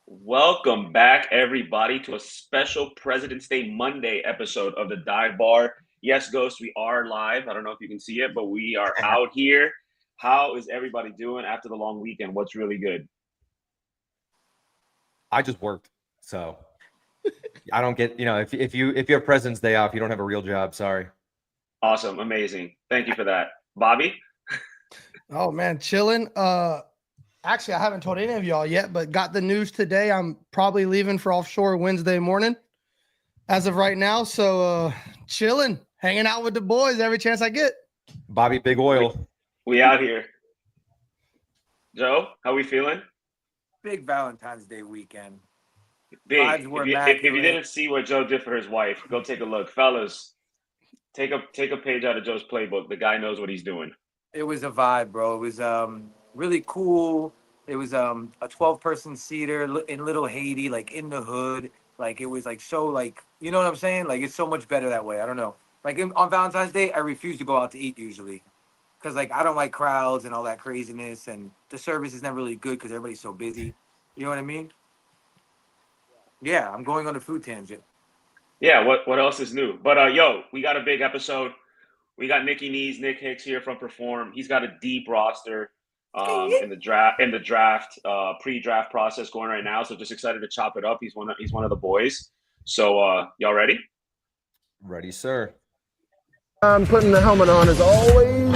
Welcome back, everybody, to a special President's Day Monday episode of the Dive Bar. Yes, Ghost, we are live. I don't know if you can see it, but we are out here. How is everybody doing after the long weekend? What's really good? I just worked, so I don't get. If you have President's Day off, you don't have a real job. Sorry. Awesome, amazing. Thank you for that, Bobby. Oh man, chilling. Actually, I haven't told any of y'all yet, but got the news today. I'm probably leaving for offshore Wednesday morning as of right now. So chilling, hanging out with the boys every chance I get. Bobby, big oil. We out here. Joe, how we feeling? Big Valentine's Day weekend. Big. If you didn't see what Joe did for his wife, go take a look. Fellas, take a page out of Joe's playbook. The guy knows what he's doing. It was a vibe, bro. It was really cool. It was a 12-person seater in Little Haiti, like in the hood. Like it was like so like, you know what I'm saying? Like it's so much better that way. I don't know. Like on Valentine's Day, I refuse to go out to eat usually. Because like I don't like crowds and all that craziness, and the service is never really good because everybody's so busy. You know what I mean? Yeah, I'm going on a food tangent. Yeah, what else is new? But yo, we got a big episode. We got Nick Hicks here from Perform. He's got a deep roster in the draft pre-draft process going right now. So just excited to chop it up. He's one of the boys. So y'all ready? Ready, sir. I'm putting the helmet on as always.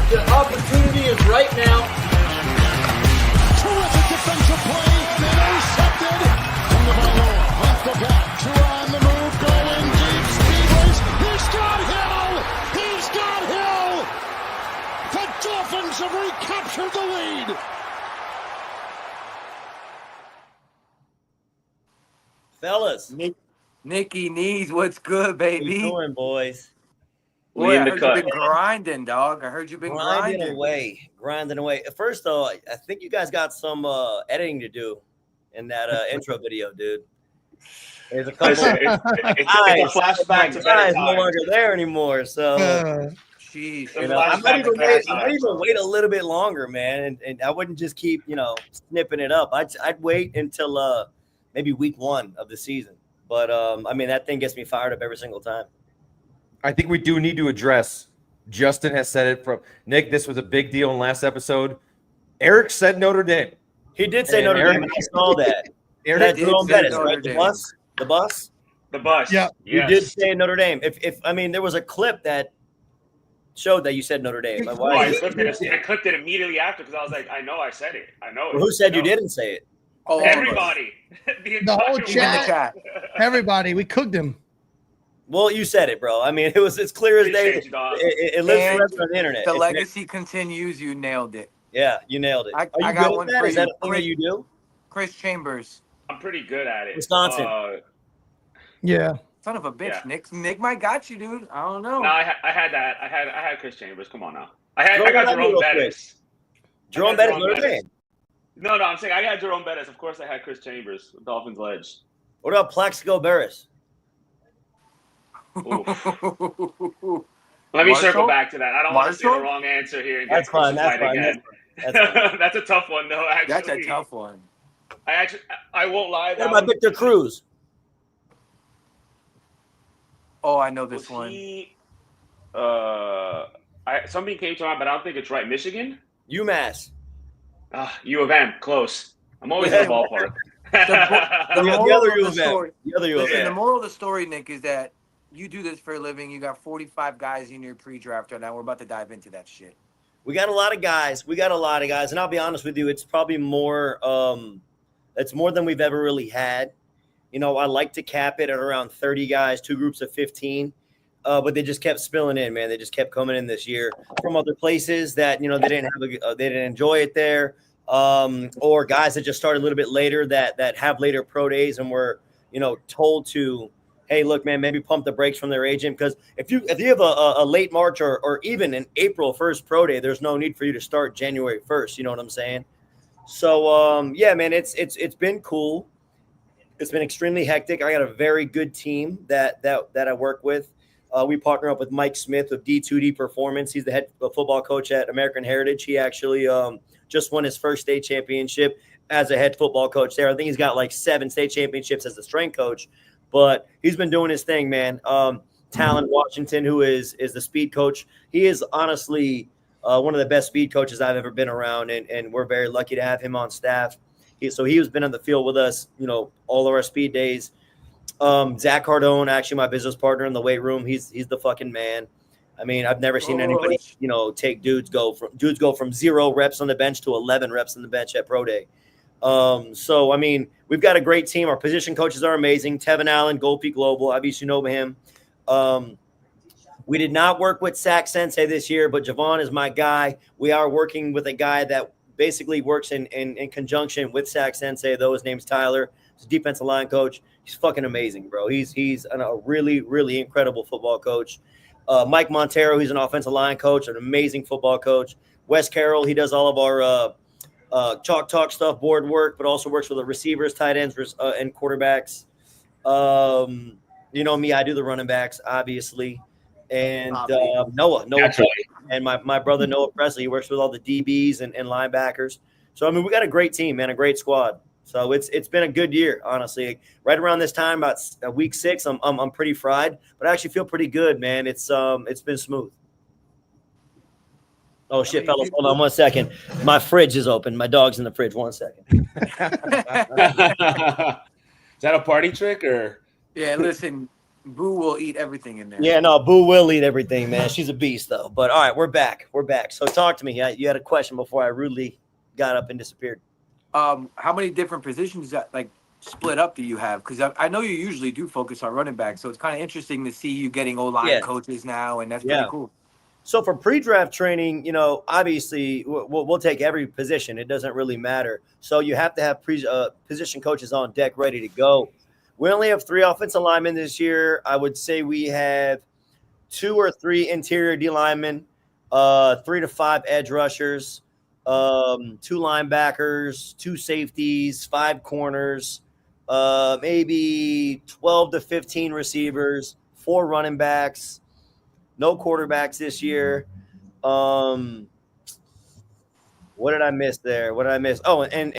The opportunity is right now. Terrific defensive play. Intercepted. Off the back. On the move. Going deep. Speed race. He's got Hill. He's got Hill. The Dolphins have recaptured the lead. Fellas, Nicky Knees, what's good, baby? what you doing, boys? Boy, We I in the heard cut. you've been grinding, dog. I heard you've been grinding. Grinding away. First, though, I think you guys got some editing to do in that intro video, dude. There's a couple. Listen, it's a flashback to better guys no times. longer there anymore, so Jeez. You I flashback might to even better times. wait a little bit longer, man, and I wouldn't just keep snipping it up. I'd wait until maybe week 1 of the season. But I mean, that thing gets me fired up every single time. I think we do need to address. Justin has said it from Nick. This was a big deal in last episode. Eric said Notre Dame. He did say And Notre Eric- Dame. And I saw that. Eric That did Jerome say Bettis, Notre right? Dame. The bus. The bus. Yeah. You Yes. did say Notre Dame. If I mean, there was a clip that showed that you said Notre Dame. Like, Oh, why? I clipped it immediately after because I was like, I know I said it. I know it. Who said you I know. didn't say it? Oh, Everybody. The whole in the chat. chat. Everybody, we cooked him. Well, you said it, bro. I mean, it's clear as day. Appreciate you, dog. It lives And forever on the internet. The It's legacy continues. You nailed it. Yeah, you nailed it. I Are you got good one at that? for Is that you. a thing that you do? Chris Chambers. I'm pretty good at it. Wisconsin. Yeah. Son of a bitch. Yeah. Nick might got you, dude. I don't know. No, I had that. I had Chris Chambers. Come on now. I Throw got it at me Jerome real quick. Bettis. Jerome I got Bettis, Jerome Notre Bettis. Dame. No, I'm saying I got Jerome Bettis. Of course, I had Chris Chambers, Dolphins ledge. What about Plaxico Barris? Oof. Let me Marshall? circle back to that. I don't want to say the Marshall? wrong answer here. And That's get fine. That's crucified fine. again. That's fine. That's a tough one, though. Actually, That's a tough one. I won't lie. What about Victor Cruz? Oh, I know this Was one. he? Something came to mind, but I don't think it's right. Michigan. UMass. U of M. Close. I'm always in the ballpark. The The moral other of U the of M. story. The other U of Listen, the M. moral of the story, Nick, is that you do this for a living. You got 45 guys in your pre-draft right now. We're about to dive into that shit. We got a lot of guys. And I'll be honest with you, it's probably more. It's more than we've ever really had. You know, I like to cap it at around 30 guys, 2 groups of 15. But they just kept spilling in, man. They just kept coming in this year from other places that, you know, they didn't enjoy it there. Or guys that just started a little bit later that have later pro days and were, you know, told to, hey, look, man, maybe pump the brakes from their agent, because if you have a late March or even an April 1st pro day, there's no need for you to start January 1st. You know what I'm saying? So yeah, man, it's been cool. It's been extremely hectic. I got a very good team that I work with. We partner up with Mike Smith of D2D Performance. He's the head football coach at American Heritage. He actually just won his first state championship as a head football coach there. I think he's got like 7 state championships as a strength coach, but he's been doing his thing, man. Talon Washington, who is the speed coach, he is honestly one of the best speed coaches I've ever been around, and we're very lucky to have him on staff. So he has been on the field with us, all of our speed days. Zach Cardone, actually my business partner in the weight room, he's the fucking man. I mean, I've never seen anybody, take dudes go from 0 reps on the bench to 11 reps on the bench at pro day. So I mean, we've got a great team. Our position coaches are amazing. Tevin Allen, Gold Peak Global, obviously you know him. We did not work with Sack Sensei this year, but Javon is my guy. We are working with a guy that basically works in conjunction with Sack Sensei, though. His name's Tyler. He's a defensive line coach. He's fucking amazing, bro. He's a really, really incredible football coach. Mike Montero, he's an offensive line coach, an amazing football coach. Wes Carroll, he does all of our chalk talk stuff, board work, but also works with the receivers, tight ends, and quarterbacks. You know me, I do the running backs, obviously. And Noah, and my brother Noah Presley, he works with all the DBs and linebackers. So I mean, we got a great team, man, a great squad. So it's been a good year, honestly. Right around this time, about week 6, I'm pretty fried, but I actually feel pretty good, man. It's been smooth. Oh shit, fellas, hold on 1 second. My fridge is open. My dog's in the fridge. 1 second. Is that a party trick or? Yeah, listen, Boo will eat everything in there. Yeah, no, Boo will eat everything, man. She's a beast, though. But all right, we're back. So talk to me. You had a question before I rudely got up and disappeared. How many different positions that split up do you have? Because I know you usually do focus on running back, so it's kind of interesting to see you getting O-line coaches now, and that's pretty cool. So for pre-draft training, obviously we'll take every position. It doesn't really matter. So you have to have position coaches on deck ready to go. We only have 3 offensive linemen this year. I would say we have 2 or 3 interior D linemen, 3 to 5 edge rushers, 2 linebackers, 2 safeties, 5 corners, maybe 12 to 15 receivers, 4 running backs, no quarterbacks this year. What did I miss there? Oh, and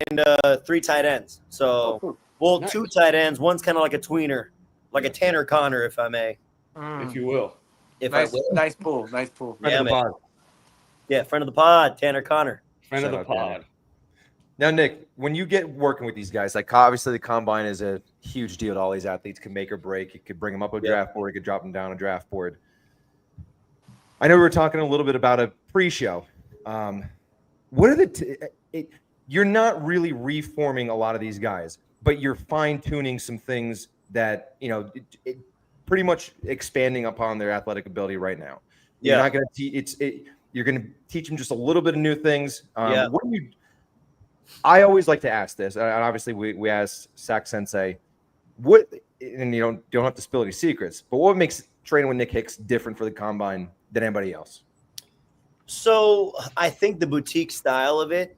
3 tight ends. So, nice. 2 tight ends. One's kind of like a tweener, like a Tanner Connor, if I may. If you will. Nice pull. Friend of the pod. Yeah, friend of the pod, Tanner Connor. Friend of the pod. Now, Nick, when you get working with these guys, obviously the combine is a huge deal to all these athletes. Can make or break. It could bring them up a draft board. It could drop them down a draft board. I know we were talking a little bit about a pre-show. What are you're not really reforming a lot of these guys, but you're fine-tuning some things that, pretty much expanding upon their athletic ability right now. You're not going to you're going to teach them just a little bit of new things. I always like to ask this, and obviously we asked Sack Sensei, and you don't have to spill any secrets, but what makes training with Nick Hicks different for the combine than anybody else? So I think the boutique style of it,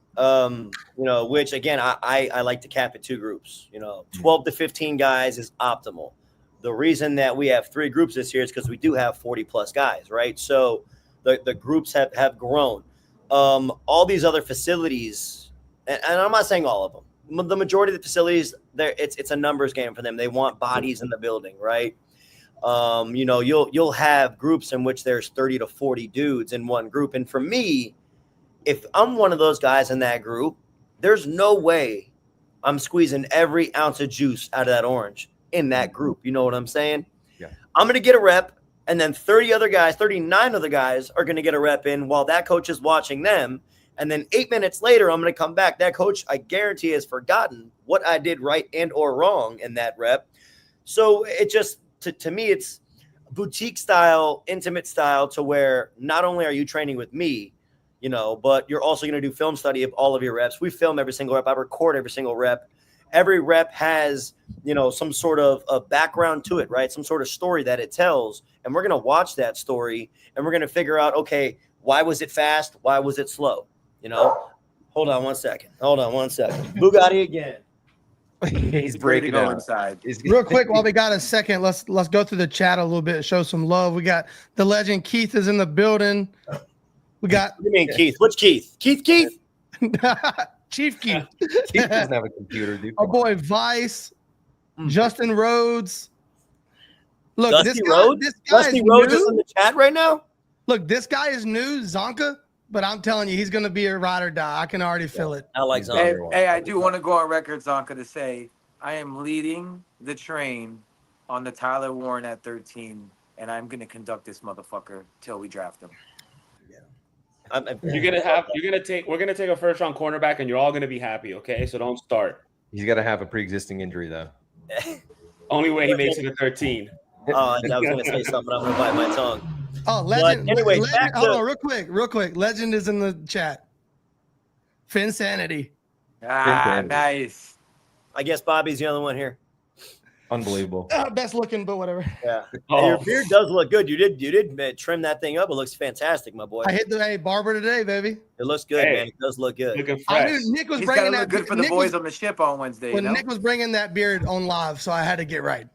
which again, I like to cap it 2 groups, 12 to 15 guys is optimal. The reason that we have 3 groups this year is because we do have 40 plus guys, right? So the groups have grown. All these other facilities, and I'm not saying all of them, the majority of the facilities, it's a numbers game for them. They want bodies in the building, right? You'll have groups in which there's 30 to 40 dudes in one group. And for me, if I'm one of those guys in that group, there's no way I'm squeezing every ounce of juice out of that orange in that group. You know what I'm saying? Yeah. I'm going to get a rep, and then 39 other guys are going to get a rep in while that coach is watching them. And then 8 minutes later, I'm going to come back. That coach, I guarantee, has forgotten what I did right and or wrong in that rep. So it just, to me, it's boutique style, intimate style, to where not only are you training with me, but you're also going to do film study of all of your reps. We film every single rep. I record every single rep. every rep has, some sort of a background to it, right? Some sort of story that it tells. And we're going to watch that story and we're going to figure out, okay, why was it fast? Why was it slow? Hold on one second. Bugatti again. He's Ready to breaking go out. inside. Real quick, while we got a second, let's go through the chat a little bit, show some love. We got the legend Keith is in the building. We got What do you mean, Keith? Which Keith? Keith? Chief Keith. He doesn't have a computer, dude. Our boy Vice, Justin Rhodes. Look, Dusty this Rhodes? guy Dusty is Rhodes new. is in the chat right now? Look, this guy is new, Zonka, but I'm telling you, he's going to be a ride or die. I can already feel it. I like Hey, Zonka. hey, I do want to go on record, Zonka, to say I am leading the train on the Tyler Warren at 13, and I'm going to conduct this motherfucker till we draft him. We're gonna take a first round cornerback, and you're all gonna be happy. Okay, so don't start. He's got to have a pre-existing injury, though. Only way he makes it to 13. Oh, I was going to say something. I'm going to bite my tongue. Oh, Legend. anyway, Legend, back hold to- on, real quick. Legend is in the chat. Finsanity. Nice. I guess Bobby's the only one here. Unbelievable. Best looking, but whatever. Yeah. Oh. And your beard does look good. You did trim that thing up. It looks fantastic, my boy. I hit the barber today, baby. It looks good, Hey. man. It does look good. Looking I fresh. knew Nick was He's bringing got to that. look good for the Nick boys was, on the ship on Wednesday. when Nick was bringing that beard on live, so I had to get right.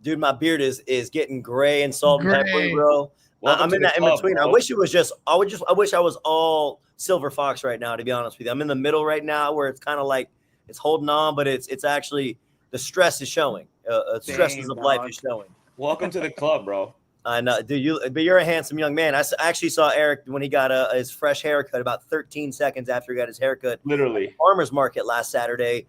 Dude, my beard is getting gray and salt and pepper, Gray. bro. Welcome I'm to in the that in club, between. bro. I wish I was all Silver Fox right now, to be honest with you. I'm in the middle right now where it's kind of like it's holding on, but it's actually the stress is showing. Stresses of life dog. is showing. Welcome to the club, bro. I know, dude. But you're a handsome young man. I actually saw Eric when he got his fresh haircut about 13 seconds after he got his haircut. Literally. Farmers market last Saturday,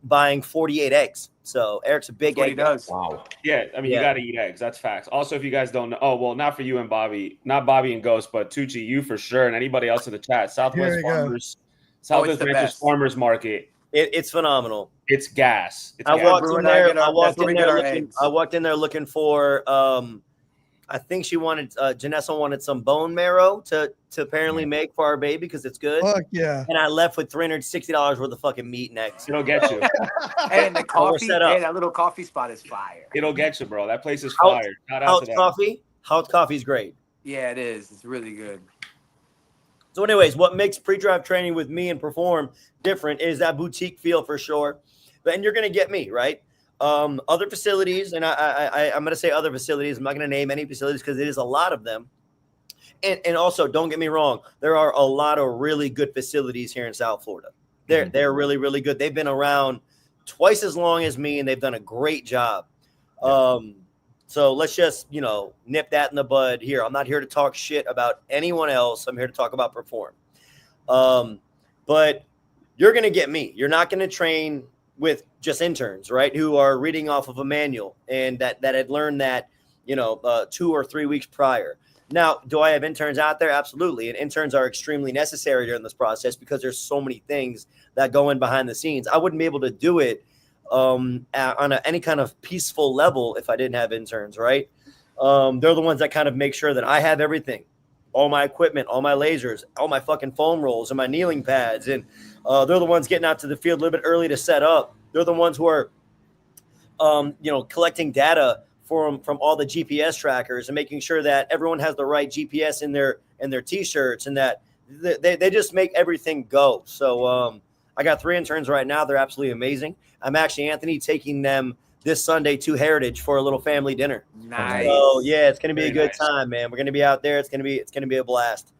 buying 48 eggs. So Eric's a big That's what he egg. does. Wow. Yeah, I mean, Yeah. you got to eat eggs. That's facts. Also, if you guys don't know, oh, well, not for you and Bobby, not Bobby and Ghost, but Tucci, you for sure, and anybody else in the chat. Here Southwest we go. Farmers, the Southwest Ranchers best. Farmers Market. It's phenomenal. It's gas. It's I gas. walked Brewer in and I there. get our- I walked that's where in we there get our looking. eggs. I walked in there looking for. I think she wanted. Janessa wanted some bone marrow to apparently make for our baby because it's good. Fuck yeah. And I left with $360 worth of fucking meat and eggs. It'll get you. And the Oh, we're coffee, set up. hey, that little coffee spot is fire. It'll get you, bro. That place is House- fire. Shout out House to them. coffee. House coffee's great. Yeah, it is. It's really good. So, anyways, what makes pre-draft training with me and Perform different is that boutique feel for sure. But and you're gonna get me right. Other facilities, and I'm gonna say other facilities. I'm not gonna name any facilities because it is a lot of them. And also, don't get me wrong, there are a lot of really good facilities here in South Florida. They're really, really good. They've been around twice as long as me, and they've done a great job. So let's just, nip that in the bud here. I'm not here to talk shit about anyone else. I'm here to talk about Perform. But you're going to get me. You're not going to train with just interns, right, who are reading off of a manual and that had learned that, 2 or 3 weeks prior. Now, do I have interns out there? Absolutely. And interns are extremely necessary during this process because there's so many things that go in behind the scenes. I wouldn't be able to do it on any kind of peaceful level if I didn't have interns, right? They're the ones that kind of make sure that I have everything, all my equipment, all my lasers, all my fucking foam rolls and my kneeling pads. And they're the ones getting out to the field a little bit early to set up. They're the ones who are, collecting data from all the GPS trackers and making sure that everyone has the right GPS in their t-shirts and that they just make everything go. So I got 3 interns right now. They're absolutely amazing. I'm actually, Anthony, taking them this Sunday to Heritage for a little family dinner. Nice. So yeah, it's gonna be Very a good nice. time, man. We're gonna be out there. It's gonna be a blast.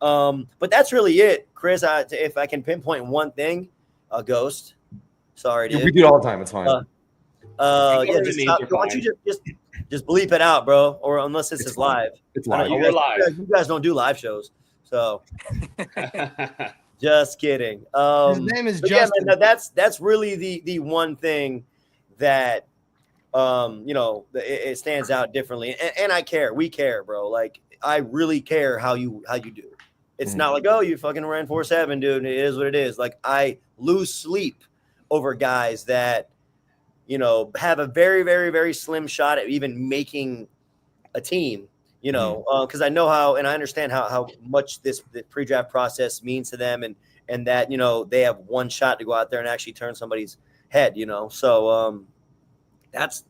But that's really it, Chris. If I can pinpoint one thing, a ghost. Sorry, dude. We do it all the time. It's fine. Yeah, Ignore the just names, stop. you're Why don't fine. you just bleep it out, bro? Or unless this It's is fine. live. It's I live. know Oh, you we're guys- live. You guys don't do live shows, so just kidding. His name is But yeah, Justin. man, that's really the one thing that it stands out differently, and I care. We care, bro. Like I really care how you do. It's not like, oh, you fucking ran 4.7, dude. It is what it is. Like I lose sleep over guys that have a very, very, very slim shot at even making a team. Because I know how, and I understand how much the pre-draft process means to them, and that they have one shot to go out there and actually turn somebody's head, So that's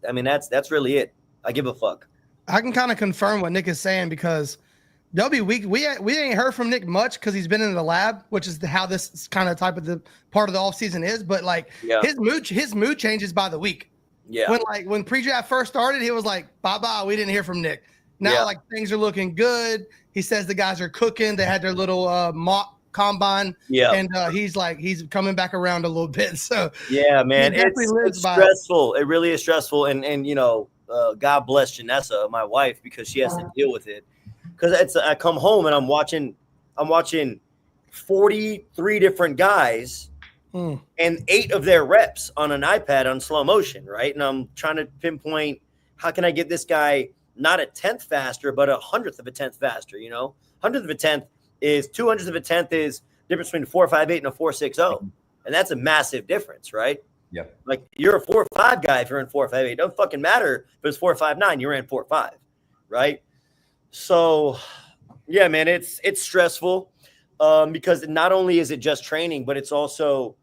really it. I give a fuck. I can kind of confirm what Nick is saying because there'll be week we ain't heard from Nick much because he's been in the lab, which is how this kind of type of the part of the offseason is. But like his mood changes by the week. Yeah. When pre-draft first started, he was like, bye. We didn't hear from Nick. Now like things are looking good. He says the guys are cooking. They had their little mock combine. Yeah. And he's coming back around a little bit. So yeah, man, it's stressful. It really is stressful. And God bless Janessa, my wife, because she has to deal with it. Because I come home and I'm watching 43 different guys and 8 of their reps on an iPad on slow motion, right? And I'm trying to pinpoint how can I get this guy not a 10th faster, but 100th of a 10th faster, 100th of a 10th is 200th of a 10th is difference between a 4.58 and a 4.60. And that's a massive difference, right? Yeah. Like you're a 4.5 guy if you're in 4.58. It don't fucking matter if it's 4.59, you're in 4.5, right? So yeah, man, it's stressful because not only is it just training, but it's also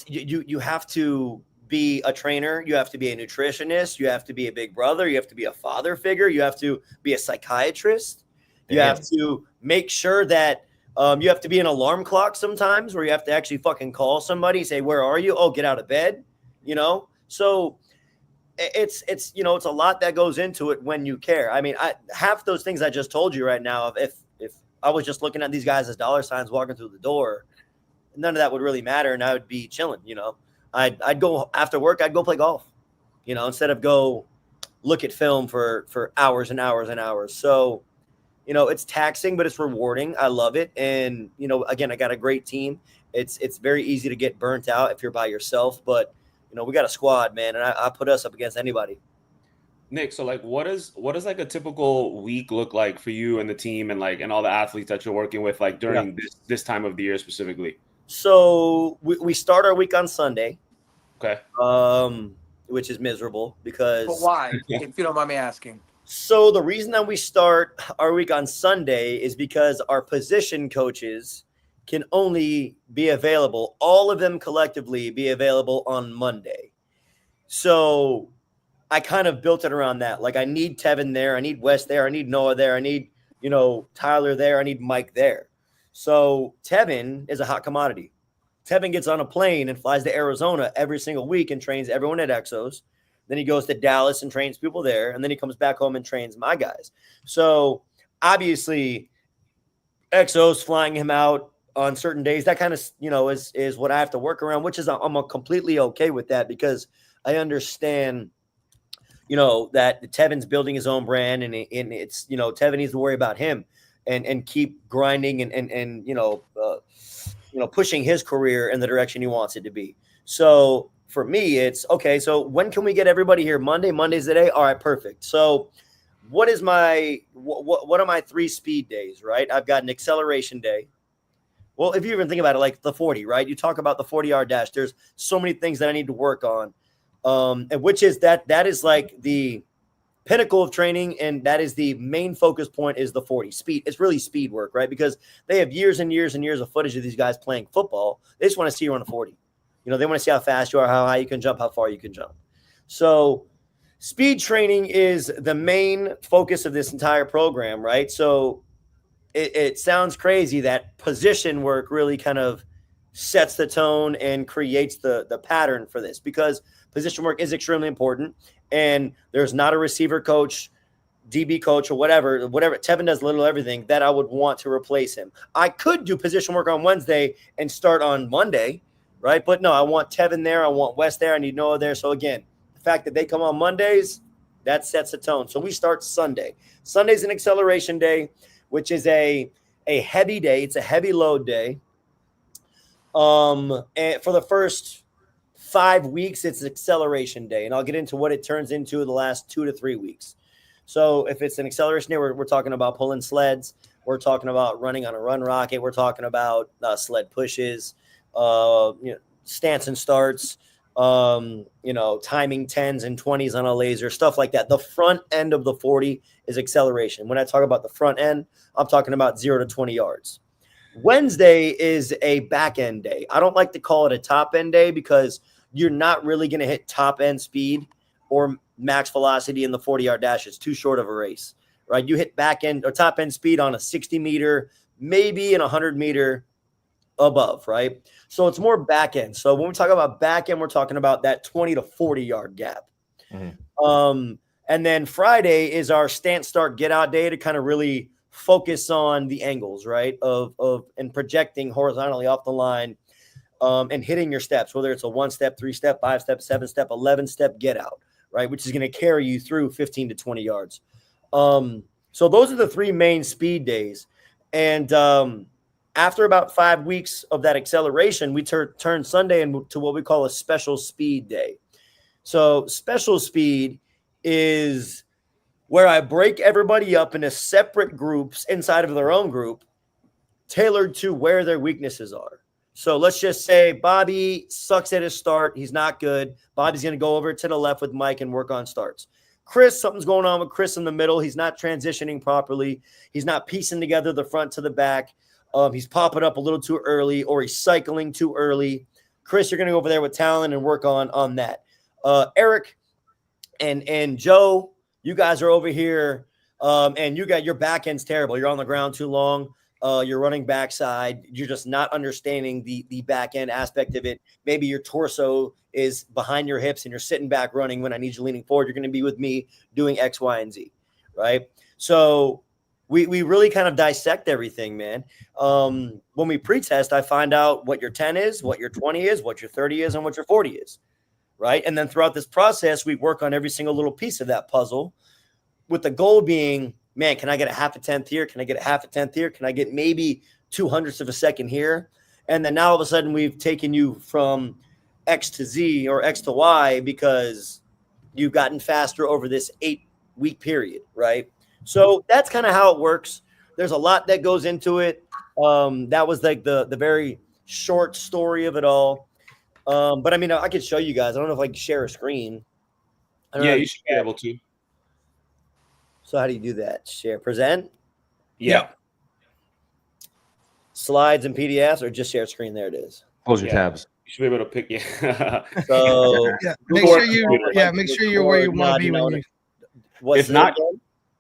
you have to be a trainer, you have to be a nutritionist, you have to be a big brother, you have to be a father figure, you have to be a psychiatrist, you have to make sure that you have to be an alarm clock sometimes where you have to actually fucking call somebody, say, where are you? Oh, get out of bed, So it's a lot that goes into it when you care. I mean, half those things I just told you right now, if I was just looking at these guys as dollar signs walking through the door, none of that would really matter. And I would be chilling, I'd go after work, I'd go play golf, instead of go look at film for hours and hours and hours. So, it's taxing, but it's rewarding. I love it. And, again, I got a great team. It's very easy to get burnt out if you're by yourself, but we got a squad, man. And I put us up against anybody. Nick, so like, what is like a typical week look like for you and the team and all the athletes that you're working with, like during this time of the year specifically? So we start our week on Sunday. Okay. Which is miserable because. But why? If you don't mind me asking. So the reason that we start our week on Sunday is because our position coaches can only be available, all of them collectively be available on Monday. So I kind of built it around that. Like I need Tevin there. I need Wes there. I need Noah there. I need, Tyler there. I need Mike there. So Tevin is a hot commodity. Tevin gets on a plane and flies to Arizona every single week and trains everyone at Exos. Then he goes to Dallas and trains people there. And then he comes back home and trains my guys. So obviously Exos flying him out on certain days, that kind of, is what I have to work around, which is I'm completely okay with that because I understand, that Tevin's building his own brand and it's, Tevin needs to worry about him and keep grinding and pushing his career in the direction he wants it to be. So for me, it's okay. So when can we get everybody here? Monday? Monday's the day. All right, perfect. So what are my 3 speed days, right? I've got an acceleration day. Well, if you even think about it, like the 40, right? You talk about the 40-yard dash. There's so many things that I need to work on. And which is that is like the pinnacle of training. And that is the main focus point is the 40 speed. It's really speed work, right? Because they have years and years and years of footage of these guys playing football. They just want to see you on a 40. They want to see how fast you are, how high you can jump, how far you can jump. So speed training is the main focus of this entire program, right? So it sounds crazy that position work really kind of sets the tone and creates the pattern for this because position work is extremely important. And there's not a receiver coach, DB coach, or whatever. Tevin does little everything that I would want to replace him. I could do position work on Wednesday and start on Monday, right? But no, I want Tevin there. I want Wes there. I need Noah there. So again, the fact that they come on Mondays, that sets the tone. So we start Sunday. Sunday's an acceleration day, which is a heavy day. It's a heavy load day. And for the first 5 weeks, it's an acceleration day. And I'll get into what it turns into the last 2 to 3 weeks. So if it's an acceleration day, we're talking about pulling sleds. We're talking about running on a run rocket. We're talking about sled pushes, stance and starts, timing 10s and 20s on a laser, stuff like that. The front end of the 40 is acceleration. When I talk about the front end, I'm talking about 0 to 20 yards. Wednesday is a back end day. I don't like to call it a top end day because you're not really going to hit top end speed or max velocity in the 40-yard dash. It's too short of a race, right? You hit back end or top end speed on a 60-meter, maybe in 100-meter above, right? So it's more back end. So when we talk about back end, we're talking about that 20 to 40-yard gap. And then Friday is our stance, start, get out day to kind of really focus on the angles, right? Of and projecting horizontally off the line and hitting your steps, whether it's a 1-step, 3-step, 5-step, 7-step, 11-step get out, right? Which is going to carry you through 15 to 20 yards. So those are the 3 main speed days. And after about 5 weeks of that acceleration, we turn Sunday into what we call a special speed day. So special speed is where I break everybody up into separate groups inside of their own group, tailored to where their weaknesses are. So let's just say Bobby sucks at his start. He's not good. Bobby's going to go over to the left with Mike and work on starts. Chris, something's going on with Chris in the middle. He's not transitioning properly. He's not piecing together the front to the back. He's popping up a little too early, or he's cycling too early. Chris, you're going to go over there with Talon and work on that. Eric and Joe, you guys are over here, and you got your back end's terrible. You're on the ground too long. You're running backside. You're just not understanding the back end aspect of it. Maybe your torso is behind your hips and you're sitting back running when I need you leaning forward. You're going to be with me doing X, Y, and Z, right? So we really kind of dissect everything, man. When we pre-test, I find out what your 10 is, what your 20 is, what your 30 is, and what your 40 is, right? And then throughout this process, we work on every single little piece of that puzzle with the goal being, man, can I get a half a tenth here? Can I get a half a tenth here? Can I get maybe 2/100ths of a second here? And then now all of a sudden we've taken you from X to Z or X to Y because you've gotten faster over this 8-week period, right? So that's kind of how it works. There's a lot that goes into it. That was like the very short story of it all. But I mean, I could show you guys. I don't know if I can share a screen. Yeah, you should be able to. So how do you do that? Share, present? Yeah. Slides and PDFs, or just share screen? There it is. Close your tabs. You should be able to pick. Yeah. So Yeah, make sure you're where you want to be when you.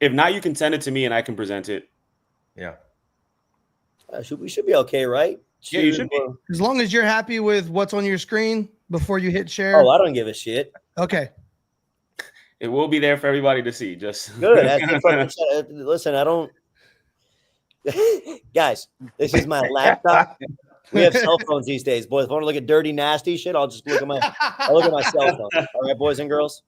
If not, you can send it to me and I can present it. Yeah. We should be okay, right? Yeah, you should be. As long as you're happy with what's on your screen before you hit share. Oh, I don't give a shit. Okay. It will be there for everybody to see. Just Good. Listen, I don't. Guys, this is my laptop. We have cell phones these days, boys. If I want to look at dirty, nasty shit, I'll just look at my cell phone. All right, boys and girls.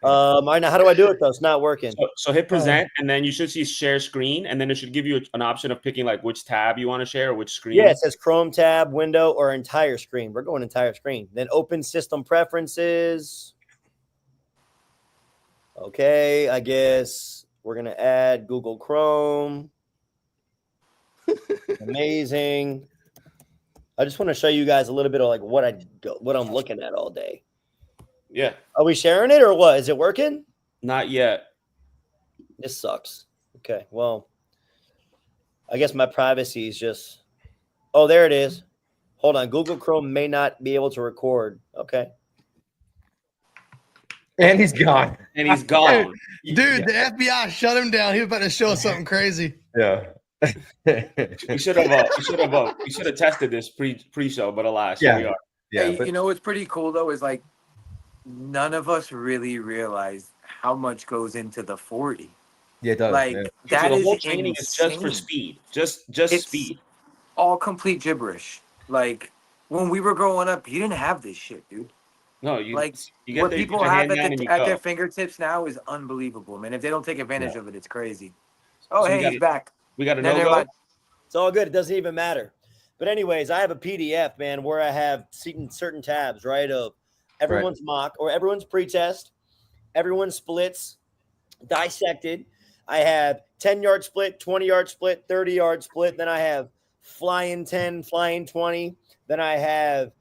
All right, now how do I do it though? It's not working. So hit present, and then you should see share screen, and then it should give you an option of picking like which tab you want to share or which screen. Yeah, it says Chrome tab, window, or entire screen. We're going entire screen. Then open system preferences. Okay, I guess we're gonna add Google Chrome. Amazing. I just want to show you guys a little bit of like what I'm looking at all day. Yeah. Are we sharing it or what? Is it working? Not yet. This sucks. Okay, well, I guess my privacy is just. Oh, there it is. Hold on. Google Chrome may not be able to record. Okay. And he's gone. And he's gone. Dude, the FBI shut him down. He was about to show us something crazy. Yeah. We should have tested this pre-show, but alas, here we are. Yeah. Hey, you know what's pretty cool though is like none of us really realize how much goes into the 40. Yeah, it does. Like yeah. that So the is whole training is just for insane. speed. Just It's speed. all complete gibberish. Like when we were growing up, you didn't have this shit, dude. No, you Like get what there, you people put your have hand down and you at go. their fingertips now is unbelievable, man. If they don't take advantage of it, it's crazy. Oh, So we hey, got he's back. We got a Then they're no-go. like, It's all good. It doesn't even matter. But anyways, I have a PDF, man, where I have certain tabs, right, of everyone's mock or everyone's pretest, everyone's splits, dissected. I have 10-yard split, 20-yard split, 30-yard split. Then I have flying 10, flying 20. Then I have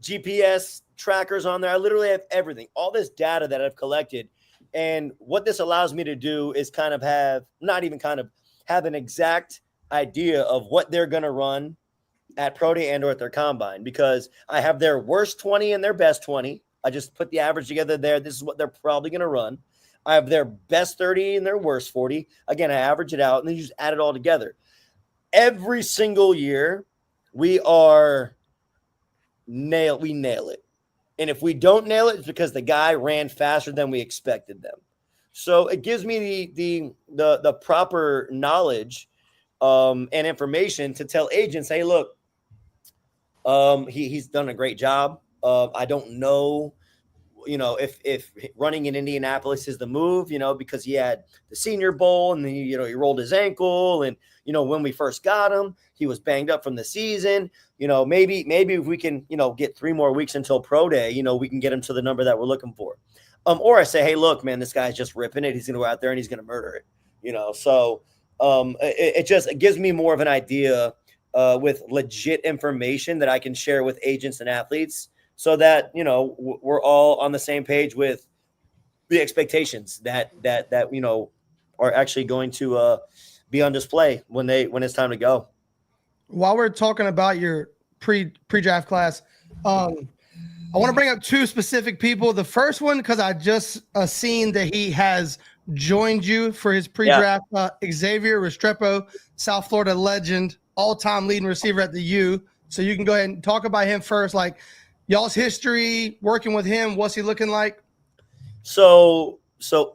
GPS trackers on there. I literally have everything, all this data that I've collected. And what this allows me to do is kind of have, not even kind of, have an exact idea of what they're going to run at Pro Day and or at their combine, because I have their worst 20 and their best 20. I just put the average together there. This is what they're probably going to run. I have their best 30 and their worst 40. Again, I average it out and then you just add it all together. Every single year, we nail it. And if we don't nail it, it's because the guy ran faster than we expected them. So it gives me the proper knowledge and information to tell agents, hey, look, he's done a great job. I don't know, if running in Indianapolis is the move, because he had the Senior Bowl and then, he rolled his ankle. And, when we first got him, he was banged up from the season. Maybe if we can, get 3 more weeks until Pro Day, we can get him to the number that we're looking for. Or I say, hey, look, man, this guy's just ripping it. He's going to go out there and he's going to murder it, So it gives me more of an idea with legit information that I can share with agents and athletes so that, we're all on the same page with the expectations that are actually going to be on display when it's time to go. While we're talking about your pre-draft class, I want to bring up 2 specific people. The first one, because I just seen that he has joined you for his pre-draft, Xavier Restrepo, South Florida legend, all-time leading receiver at the U. So you can go ahead and talk about him first, like y'all's history, working with him. What's he looking like? So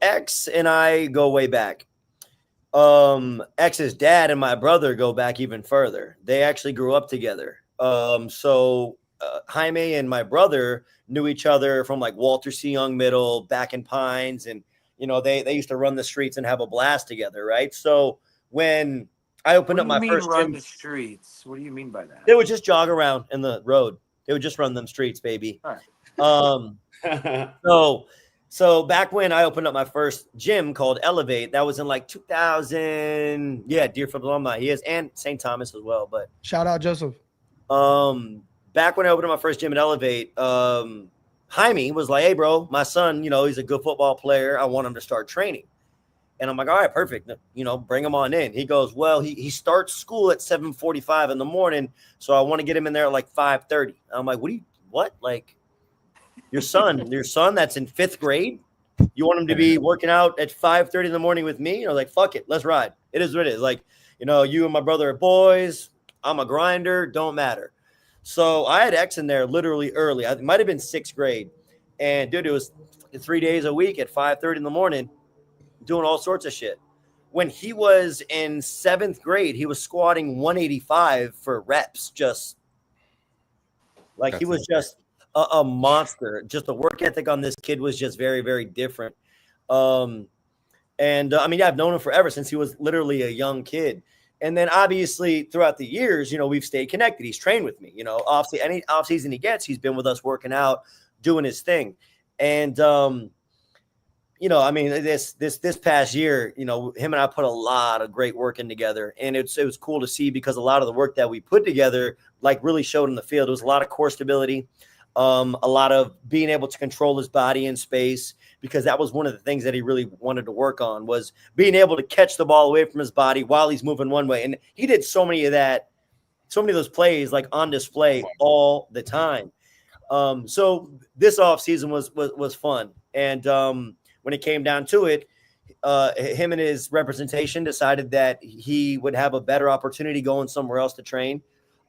X and I go way back. X's dad and my brother go back even further. They actually grew up together. Jaime and my brother knew each other from like Walter C. Young Middle back in Pines. And, they used to run the streets and have a blast together. Right. So when I opened up my first run gym, the streets. What do you mean by that? they would just jog around in the road. They would just run them streets, baby. All right. So back when I opened up my first gym called Elevate, that was in like 2000. Yeah, Deerfield alumni. He is, and St. Thomas as well. But Shout out Joseph. back when I opened up my first gym at Elevate, Jaime was like, hey, bro, my son, he's a good football player. I want him to start training. And I'm like, all right, perfect. Bring him on in. He goes, well, he starts school at 7:45 in the morning. So I want to get him in there at like 5:30. I'm like, what? Like, your son that's in 5th grade, you want him to be working out at 5:30 in the morning with me? Like, fuck it, let's ride. It is what it is. Like, you and my brother are boys. I'm a grinder. Don't matter. So I had X in there literally early. It might have been 6th grade. And dude, it was 3 days a week at 5:30 in the morning doing all sorts of shit. When he was in 7th grade, he was squatting 185 for reps. Just like he was just a monster. Just the work ethic on this kid was just very, very different. I've known him forever since he was literally a young kid. And then obviously throughout the years, we've stayed connected. He's trained with me, any off season he gets, he's been with us working out, doing his thing. And, this past year, him and I put a lot of great work in together, and it was cool to see because a lot of the work that we put together, like, really showed in the field. It was a lot of core stability, a lot of being able to control his body in space, because that was one of the things that he really wanted to work on, was being able to catch the ball away from his body while he's moving one way. And he did so many of those plays like on display all the time. So this offseason was fun. And when it came down to it, him and his representation decided that he would have a better opportunity going somewhere else to train.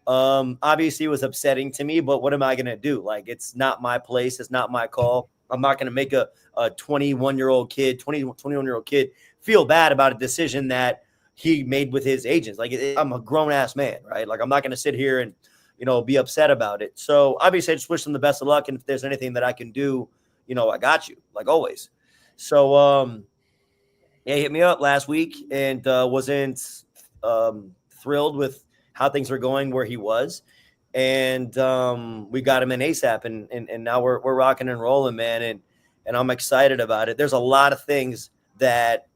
Obviously it was upsetting to me, but what am I going to do? Like, it's not my place. It's not my call. I'm not going to make a 21-year-old kid feel bad about a decision that he made with his agents. Like, I'm a grown ass man, right? Like, I'm not going to sit here and, be upset about it. So obviously I just wish him the best of luck. And if there's anything that I can do, I got you, like always. So, he hit me up last week and wasn't thrilled with how things were going where he was. And we got him in ASAP, and now we're rocking and rolling, man. And I'm excited about it. There's a lot of things that,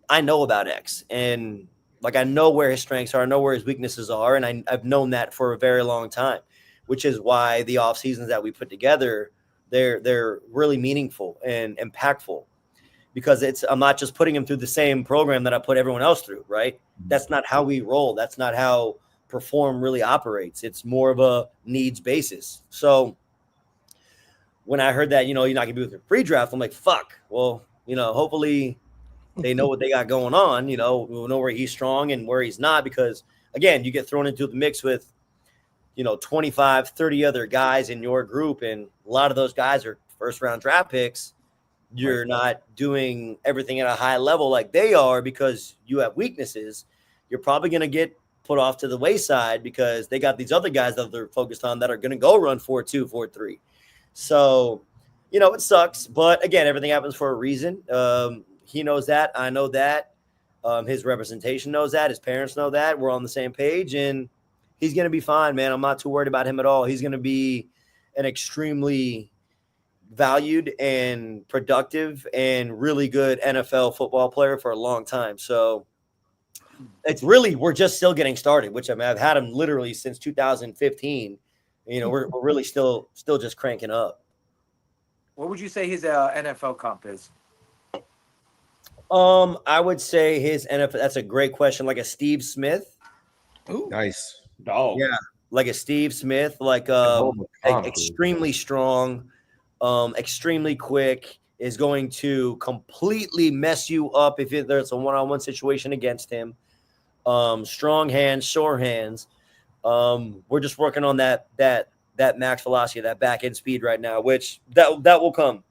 I know about X, and like, I know where his strengths are. I know where his weaknesses are. And I've known that for a very long time, which is why the off seasons that we put together, they're really meaningful and impactful. because I'm not just putting him through the same program that I put everyone else through, right? That's not how we roll. That's not how Perform really operates. It's more of a needs basis. So when I heard that, you're not going to be with your pre-draft, I'm like, fuck. Well, hopefully they know what they got going on. We'll know where he's strong and where he's not, because, again, you get thrown into the mix with, 25, 30 other guys in your group, and a lot of those guys are first-round draft picks. You're not doing everything at a high level like they are because you have weaknesses. You're probably going to get put off to the wayside because they got these other guys that they're focused on that are going to go run 4.2, 4.3. So, it sucks. But, again, everything happens for a reason. He knows that. I know that. His representation knows that. His parents know that. We're on the same page, and he's going to be fine, man. I'm not too worried about him at all. He's going to be an extremely valued and productive and really good NFL football player for a long time. So it's really, we're just still getting started, which I've had him literally since 2015. We're really still just cranking up. What would you say his NFL comp is? I would say his NFL, that's a great question. Like a Steve Smith. Ooh. Nice. Oh, yeah. Like a Steve Smith, like extremely strong, extremely quick, is going to completely mess you up if there's a one-on-one situation against him. Strong hands, sure hands. We're just working on that max velocity, that back end speed right now, which that will come.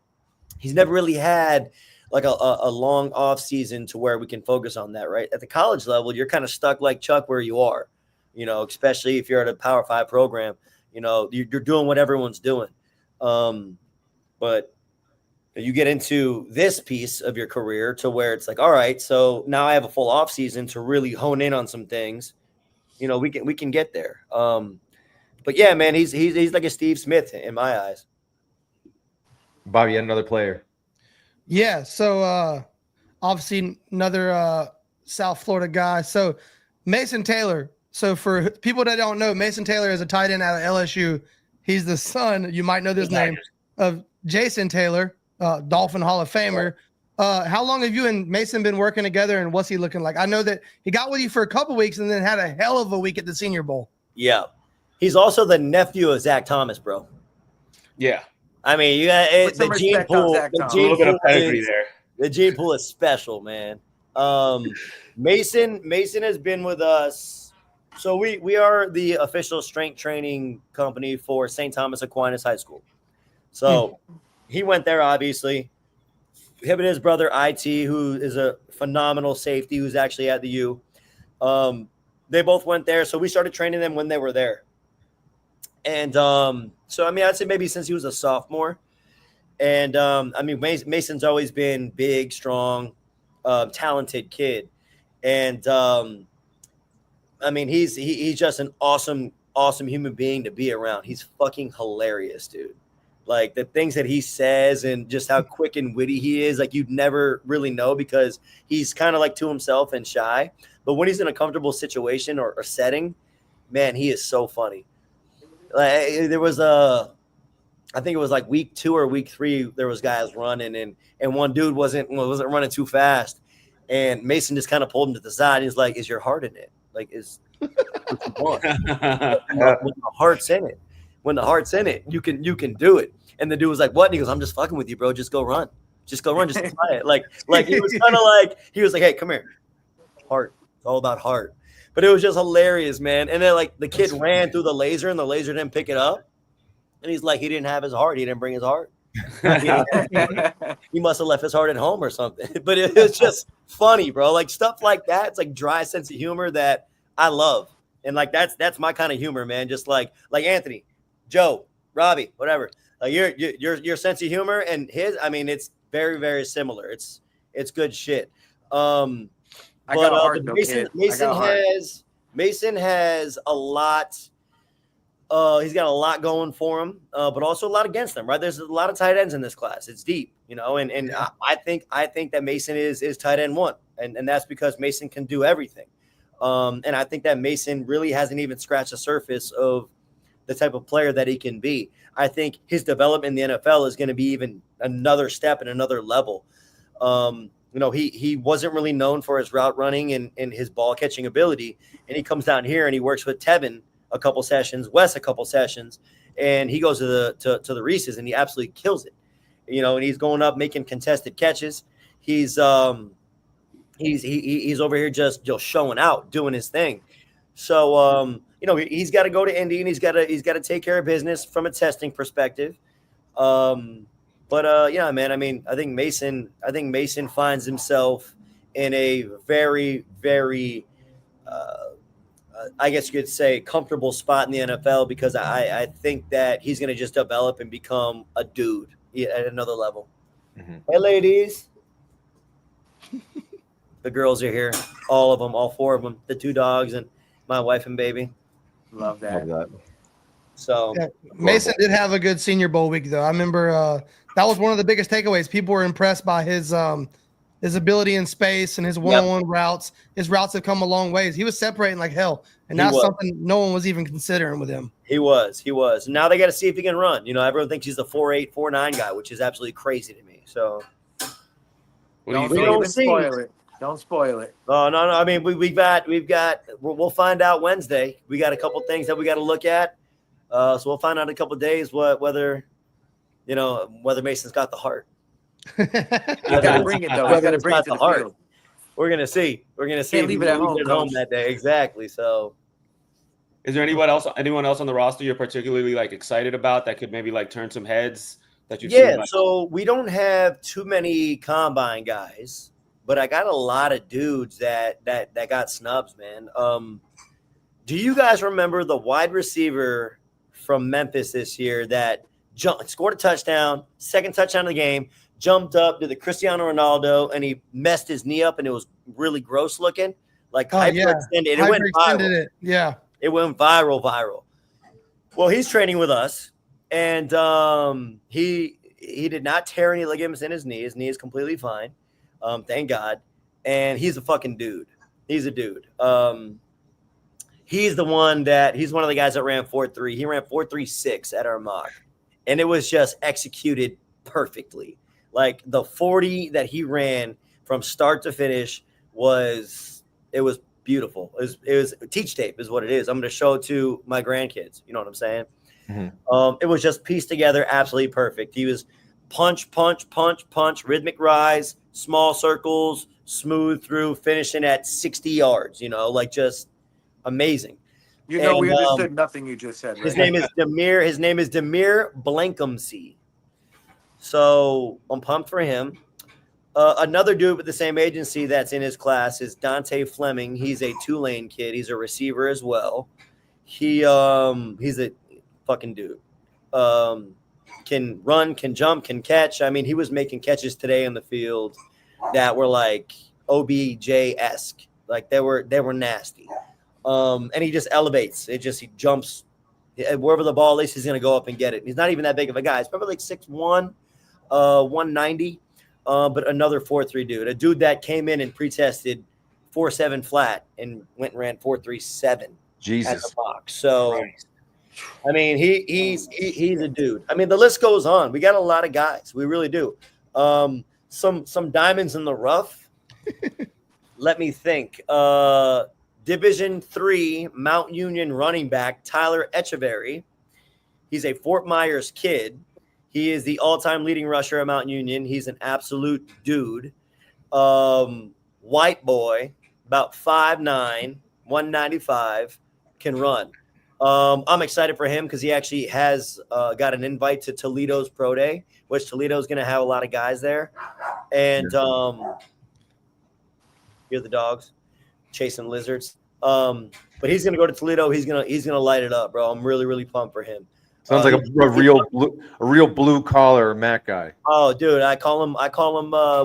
He's never really had like a long off season to where we can focus on that, right? At the college level, you're kind of stuck like Chuck where you are, especially if you're at a Power 5 program, you're doing what everyone's doing. But you get into this piece of your career to where it's like, all right, so now I have a full off season to really hone in on some things. We can get there. But yeah, man, he's like a Steve Smith in my eyes. Bobby, yet another player. Yeah. So obviously another South Florida guy. So Mason Taylor. So for people that don't know, Mason Taylor is a tight end out of LSU. He's the son, you might know this name, of Jason Taylor, Dolphin Hall of Famer. How long have you and Mason been working together, and what's he looking like? I know that he got with you for a couple weeks and then had a hell of a week at the Senior Bowl. Yeah. He's also the nephew of Zach Thomas, bro. Yeah. I mean, you got the gene pool. The gene pool is special, man. Mason has been with us. So we are the official strength training company for St. Thomas Aquinas High School. So he went there, obviously. Him and his brother, IT, who is a phenomenal safety, who's actually at the U. They both went there. So we started training them when they were there. And so, I mean, I'd say maybe since he was a sophomore. And, I mean, Mason's always been big, strong, talented kid. And, I mean, he's just an awesome human being to be around. He's fucking hilarious, dude. Like, the things that he says and just how quick and witty he is, like, you'd never really know because he's kind of like to himself and shy. But when he's in a comfortable situation or setting, man, he is so funny. Like, there was I think it was like week 2 or week 3, there was guys running and one dude wasn't running too fast. And Mason just kind of pulled him to the side. He's like, "Is your heart in it? Like, is what you want?" When the heart's in it. When the heart's in it, you can do it. And the dude was like, "What?" And he goes, "I'm just fucking with you, bro. Just go run. Just go run. Just try it." Like he was kind of like, he was like, "Hey, come here. Heart. It's all about heart." But it was just hilarious, man. And then like the kid ran through the laser and the laser didn't pick it up. And he's like, he didn't have his heart. He didn't bring his heart. He must have left his heart at home or something. But it was just funny, bro. Like stuff like that. It's like dry sense of humor that I love. And like that's my kind of humor, man. Just like Anthony, Joe, Robbie, whatever. Like your sense of humor and his, I mean, it's very, very similar. It's good shit. I got a heart, though, kid. Mason has a lot. He's got a lot going for him, but also a lot against him, right? There's a lot of tight ends in this class. It's deep, and yeah. I think that Mason is tight end 1, and that's because Mason can do everything. And I think that Mason really hasn't even scratched the surface of the type of player that he can be. I think his development in the NFL is going to be even another step and another level. He wasn't really known for his route running and his ball catching ability. And he comes down here and he works with Tevin a couple sessions, Wes a couple sessions, and he goes to the Reese's and he absolutely kills it. And he's going up making contested catches. He's over here just showing out, doing his thing. So he's got to go to Indy and he's got to take care of business from a testing perspective. Yeah, man. I mean, I think Mason finds himself in a very, very, I guess you could say, comfortable spot in the NFL because I think that he's going to just develop and become a dude at another level. Mm-hmm. Hey, ladies. The girls are here. All of them, all 4 of them, the 2 dogs and my wife and baby. Love that. So yeah, Mason did have a good Senior Bowl week, though. I remember that was one of the biggest takeaways. People were impressed by his ability in space and his one-on-one routes. His routes have come a long ways. He was separating like hell, and that's something no one was even considering with him. He was. Now they got to see if he can run. Everyone thinks he's a 4'8", 4'9" guy, which is absolutely crazy to me. So don't spoil it. Don't spoil it. Oh no. I mean, we'll find out Wednesday. We got a couple things that we got to look at. So we'll find out in a couple of days whether Mason's got the heart. You gotta bring it though. You gotta bring it to the field. We're gonna see. Can't leave it at home that day. Exactly. So, is there anyone else on the roster you're particularly excited about that could maybe turn some heads that you've seen? So we don't have too many combine guys, but I got a lot of dudes that got snubs, man. Do you guys remember the wide receiver from Memphis this year that scored a touchdown, second touchdown of the game, jumped up to the Cristiano Ronaldo, and he messed his knee up, and it was really gross looking, hyperextended. It went viral. Yeah, it went viral. Well, he's training with us, and he did not tear any ligaments in his knee. His knee is completely fine, thank God. And he's a fucking dude. He's a dude. He's one of the guys that ran 4.3. He ran 4.36 at our mock, and it was just executed perfectly. The 40 that he ran from start to finish was beautiful. It was teach tape is what it is. I'm going to show it to my grandkids. You know what I'm saying? Mm-hmm. It was just pieced together absolutely perfect. He was punch, rhythmic rise, small circles, smooth through, finishing at 60 yards. Just amazing. We understood nothing you just said. Right? His name is Demir Blankumsey. So I'm pumped for him. Another dude with the same agency that's in his class is Dante Fleming. He's a Tulane kid. He's a receiver as well. He's a fucking dude. Can run, can jump, can catch. I mean, he was making catches today in the field that were OBJ-esque. They were nasty. And he just elevates. He jumps wherever the ball is. He's going to go up and get it. He's not even that big of a guy. He's probably 6'1", 190. But another 4.3 dude, a dude that came in and pre-tested 4.7 flat and went and ran 4.37. Jesus. At the box. So, I mean, he's a dude. I mean, the list goes on. We got a lot of guys. We really do. Some diamonds in the rough. Let me think. Division III Mount Union running back Tyler Echeverry. He's a Fort Myers kid. He is the all-time leading rusher at Mount Union. He's an absolute dude. White boy, about 5'9", 195, can run. I'm excited for him because he actually has got an invite to Toledo's Pro Day, which Toledo's going to have a lot of guys there. And hear the dogs chasing lizards. But he's going to go to Toledo. He's gonna light it up, bro. I'm really, really pumped for him. Sounds like a real blue collar Mac guy. Oh, dude, I call him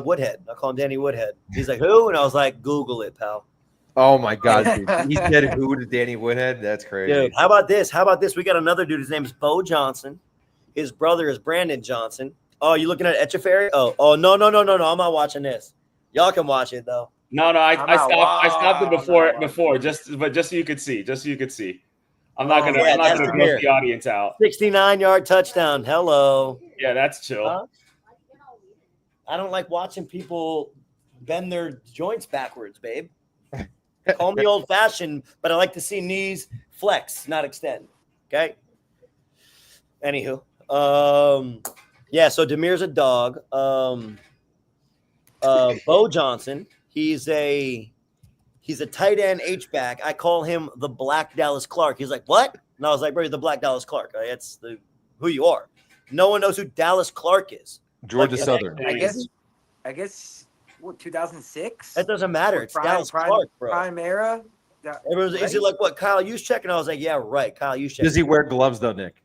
Woodhead. I call him Danny Woodhead. He's like, who? And I was like, Google it, pal. Oh my God, dude. He said who to Danny Woodhead? That's crazy. Dude, how about this? We got another dude. His name is Bo Johnson. His brother is Brandon Johnson. Oh, you looking at Echeverry? Oh, no. I'm not watching this. Y'all can watch it though. No, I stopped it before, just so you could see. I'm not gonna gross the audience out. 69-yard touchdown. Hello. Yeah, that's chill. I don't like watching people bend their joints backwards, babe. Call me old fashioned, but I like to see knees flex, not extend. Okay. Anywho, yeah. So Demir's a dog. Bo Johnson, he's a tight end H back. I call him the Black Dallas Clark. He's like, what? And I was like, bro, you're the Black Dallas Clark. That's who you are. No one knows who Dallas Clark is. Georgia Southern. I guess what 2006? That doesn't matter. It's Dallas Clark, bro. Prime era. Everyone's, is it like what Kyle Juszczyk? And I was like, yeah, right. Kyle Juszczyk. Does he wear gloves though, Nick?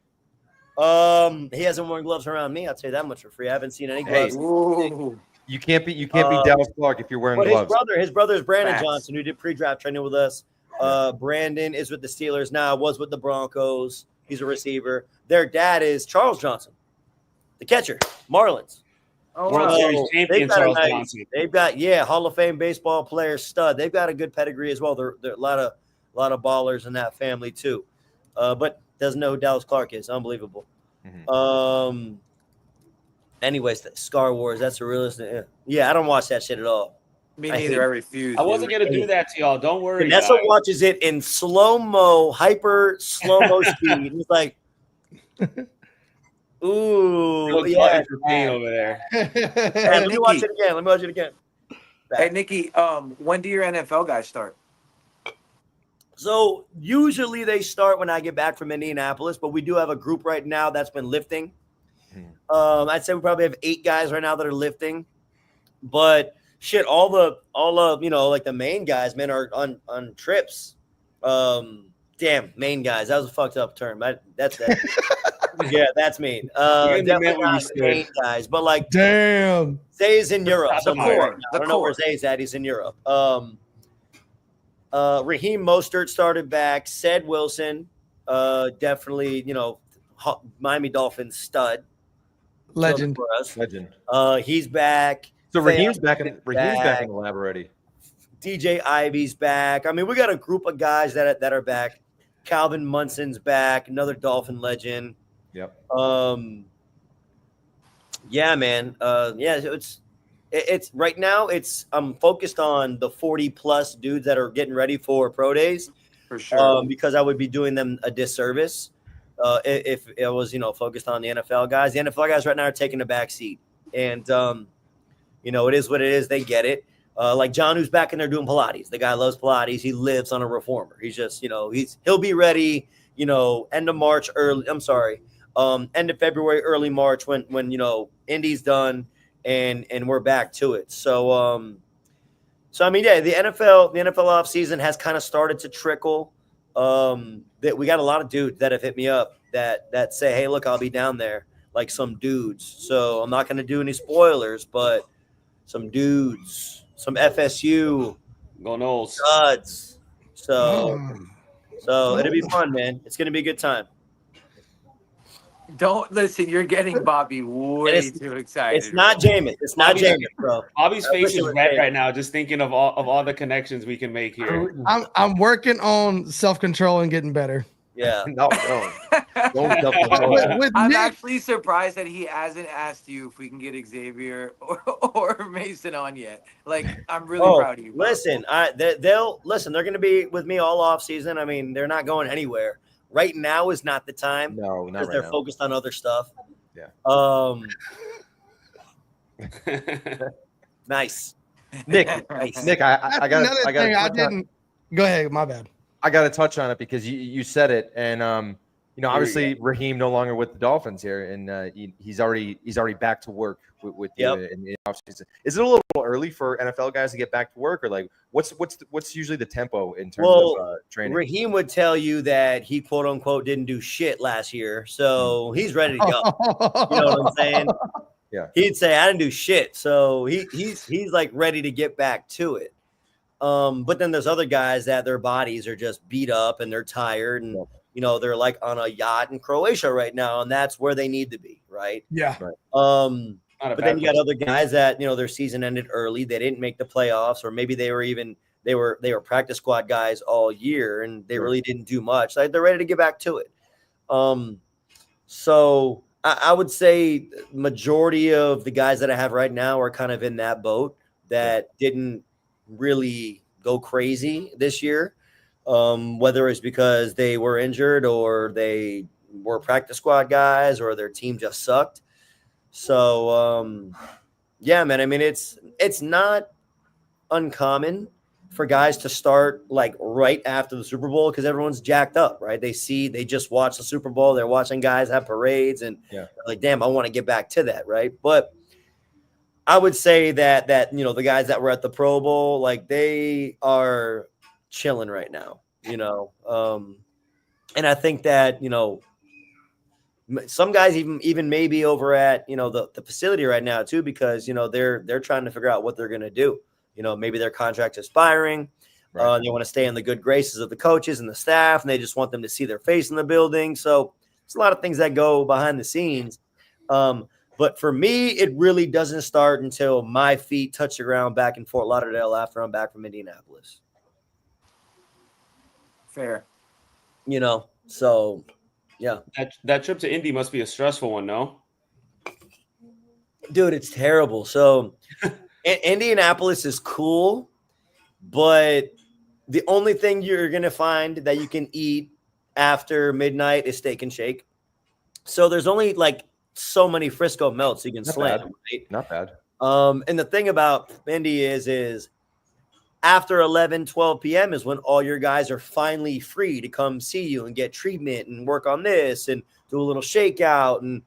He hasn't worn gloves around me. I'll tell you that much for free. I haven't seen any gloves. Ooh. You can't be Dallas Clark if you're wearing gloves. His brother is Brandon Facts. Johnson, who did pre-draft training with us. Brandon is with the Steelers now. Was with the Broncos. He's a receiver. Their dad is Charles Johnson, the catcher, Marlins. Oh, World wow. Series champion Charles Johnson. They've got Hall of Fame baseball player stud. They've got a good pedigree as well. There are a lot of ballers in that family too. But doesn't know who Dallas Clark is. Unbelievable. Mm-hmm. Anyways, Scar Wars. That's a realistic. Yeah, I don't watch that shit at all. Me neither. I refuse. I wasn't gonna do that to y'all. Don't worry. Vanessa watches it in hyper slow mo speed. It's like, ooh, yeah, for pain over there. let me watch it again. Hey, Nikki, when do your NFL guys start? So usually they start when I get back from Indianapolis, but we do have a group right now that's been lifting. I'd say we probably have 8 guys right now that are lifting, but shit, all of like the main guys, man, are on trips. Damn, main guys. That was a fucked up term. That's yeah, that's mean. Definitely not main guys, but like damn, Zay's in Europe. So I don't know where core. Zay's at. He's in Europe. Raheem Mostert started back. Ced Wilson, definitely, Miami Dolphins stud. legend. For us. Legend. He's back. So Raheem's back in the lab already. DJ Ivy's back. I mean, we got a group of guys that are back. Calvin Munson's back, another Dolphin legend. Yep. Yeah, man. It's right now. I'm focused on the 40+ dudes that are getting ready for pro days, For sure. because I would be doing them a disservice if it was focused on the NFL guys. The NFL guys right now are taking a back seat, and it is what it is. They get it. Like John, who's back in there doing Pilates. The guy loves Pilates. He lives on a reformer. He's just he'll be ready. End of March, end of February, early March when Indy's done. And we're back to it. So I mean, yeah, the NFL offseason has kind of started to trickle. That we got a lot of dudes that have hit me up that say, hey, look, I'll be down there, like some dudes. So I'm not going to do any spoilers, but some dudes, some FSU Go Noles. studs. So it'll be fun, man. It's going to be a good time. Don't listen. You're getting Bobby way too excited. It's not Jameis. It's not Jameis, bro. Bobby's I face wish it is was red Jameis. right now, just thinking of all the connections we can make here. I'm working on self-control and getting better. Yeah. No. Don't double With I'm Nick, actually surprised that he hasn't asked you if we can get Xavier or Mason on yet. Like, I'm really proud of you. Bob. Listen, they'll listen. They're going to be with me all off season. I mean, they're not going anywhere. Right now is not the time. No, not because right they're now. focused on other stuff. Yeah. Nice. Nick, Nice. Nick, I got another thing I didn't. Go ahead, my bad. I got to touch on it because you said it, and obviously Raheem no longer with the Dolphins here, and he's already back to work with you in the offseason. Is it a little early for NFL guys to get back to work, or like what's usually the tempo in terms of training? Raheem would tell you that he quote unquote didn't do shit last year, so he's ready to go. You know what I'm saying? Yeah. He'd say I didn't do shit, so he's like ready to get back to it. But then there's other guys that their bodies are just beat up and they're tired, and they're like on a yacht in Croatia right now, and that's where they need to be, right? Yeah. But then you got other guys that their season ended early. They didn't make the playoffs, or maybe they were practice squad guys all year, and they really didn't do much. Like they're ready to get back to it. So I would say majority of the guys that I have right now are kind of in that boat that didn't really go crazy this year, whether it's because they were injured or they were practice squad guys or their team just sucked. So, yeah, man, I mean, it's not uncommon for guys to start like right after the Super Bowl because everyone's jacked up, right? They just watch the Super Bowl. They're watching guys have parades and like, damn, I want to get back to that, right? But I would say that the guys that were at the Pro Bowl, like they are chilling right now, and I think that some guys even maybe over at the facility right now too because they're trying to figure out what they're gonna do. Maybe their contract's expiring. Right. They want to stay in the good graces of the coaches and the staff, and they just want them to see their face in the building. So there's a lot of things that go behind the scenes. But for me, it really doesn't start until my feet touch the ground back in Fort Lauderdale after I'm back from Indianapolis. Fair. So yeah. That trip to Indy must be a stressful one, no? Dude, it's terrible. So Indianapolis is cool, but the only thing you're going to find that you can eat after midnight is Steak and Shake. So there's only like so many Frisco melts you can slam. Right? Not bad. And the thing about Indy is after 11, 12 p.m. is when all your guys are finally free to come see you and get treatment and work on this and do a little shakeout and,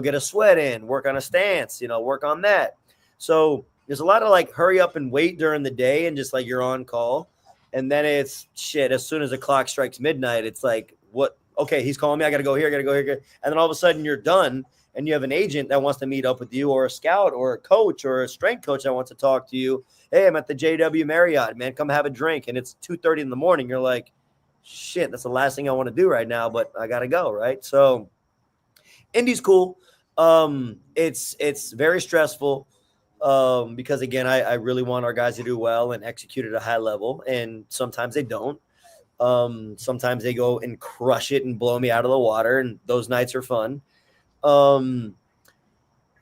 get a sweat in, work on a stance, work on that. So there's a lot of like hurry up and wait during the day and just like you're on call. And then it's shit. As soon as the clock strikes midnight, it's like, what? Okay, he's calling me. I got to go here. And then all of a sudden you're done and you have an agent that wants to meet up with you or a scout or a coach or a strength coach that wants to talk to you. Hey, I'm at the JW Marriott, man. Come have a drink. And it's 2:30 in the morning. You're like, shit, that's the last thing I want to do right now, but I got to go, right? So Indy's cool. It's very stressful. Because again, I really want our guys to do well and execute at a high level. And sometimes they don't. Sometimes they go and crush it and blow me out of the water. And those nights are fun. But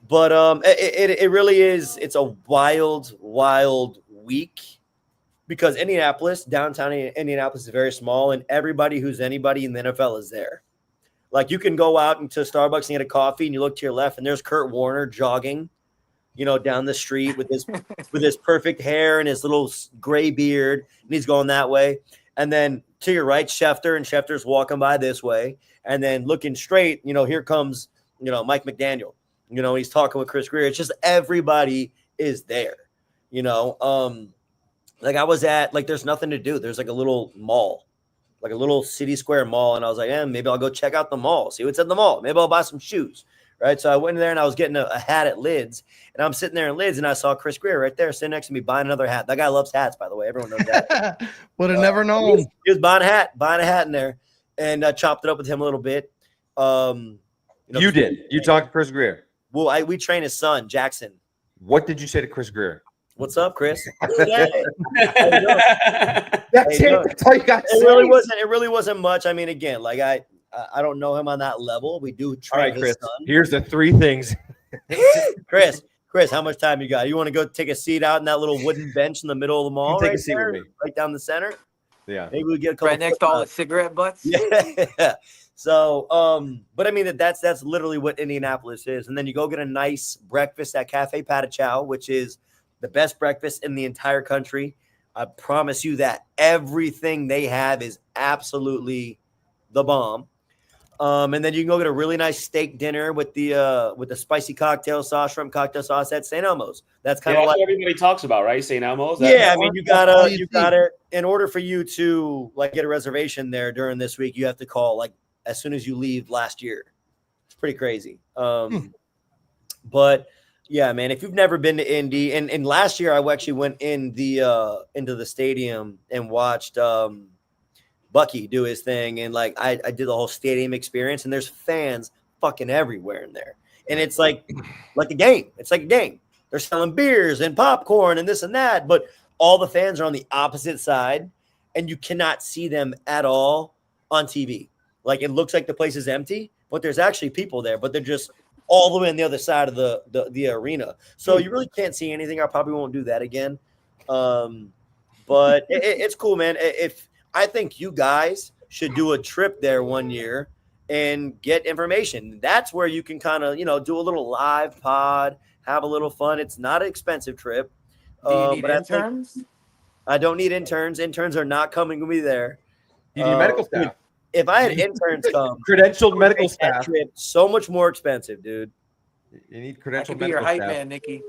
it really is. It's a wild week because downtown Indianapolis is very small and everybody who's anybody in the NFL is there. Like you can go out into Starbucks and get a coffee and you look to your left and there's Kurt Warner jogging, down the street with his perfect hair and his little gray beard, and he's going that way. And then to your right, Schefter, and Schefter's walking by this way. And then looking straight, here comes, Mike McDaniel. He's talking with Chris Greer. It's just everybody is there, Like I was at, like, there's nothing to do. There's like a little mall, like a little city square mall. And I was like, maybe I'll go check out the mall, see what's at the mall. Maybe I'll buy some shoes. Right. So I went in there and I was getting a hat at Lids and I'm sitting there in Lids and I saw Chris Greer right there sitting next to me buying another hat. That guy loves hats, by the way. Everyone knows that. Would have never known. He was buying a hat in there and chopped it up with him a little bit. You did. You talked to Chris Greer. Well, we train his son, Jackson. What did you say to Chris Greer? What's up, Chris? That's it. That's all you got to say. It really wasn't much. I mean, again, like I don't know him on that level. We do train all right, Chris. his son. Here's the three things. Chris, how much time you got? You want to go take a seat out in that little wooden bench in the middle of the mall? Take a seat with me. Right down the center. Yeah. Maybe we get a couple right next to all the cigarette butts. Yeah. So, but I mean that's literally what Indianapolis is. And then you go get a nice breakfast at Cafe Patachow, which is the best breakfast in the entire country. I promise you that everything they have is absolutely the bomb. And then you can go get a really nice steak dinner with the spicy cocktail sauce, shrimp cocktail sauce at St. Elmo's. That's kind of like everybody talks about, right? St. Elmo's. Yeah, I mean you gotta in order for you to like get a reservation there during this week, you have to call like as soon as you leave last year. It's pretty crazy. But yeah, man, if you've never been to Indy, and last year I actually went into the stadium and watched Bucky do his thing, and like I did the whole stadium experience, and there's fans fucking everywhere in there, and it's like a game. It's like a game. They're selling beers and popcorn and this and that, but all the fans are on the opposite side, and you cannot see them at all on TV. Like it looks like the place is empty, but there's actually people there, but they're just all the way on the other side of the arena. So you really can't see anything. I probably won't do that again. But it's cool, man. If I think you guys should do a trip there one year and get information. That's where you can kind of, do a little live pod, have a little fun. It's not an expensive trip. Do you need but interns? I don't need interns. Interns are not coming to me there. You need medical staff. If I had interns come, Credentialed medical make that staff. trip so much more expensive, dude. You need I credentialed could be your medical hype staff. man, Nikki.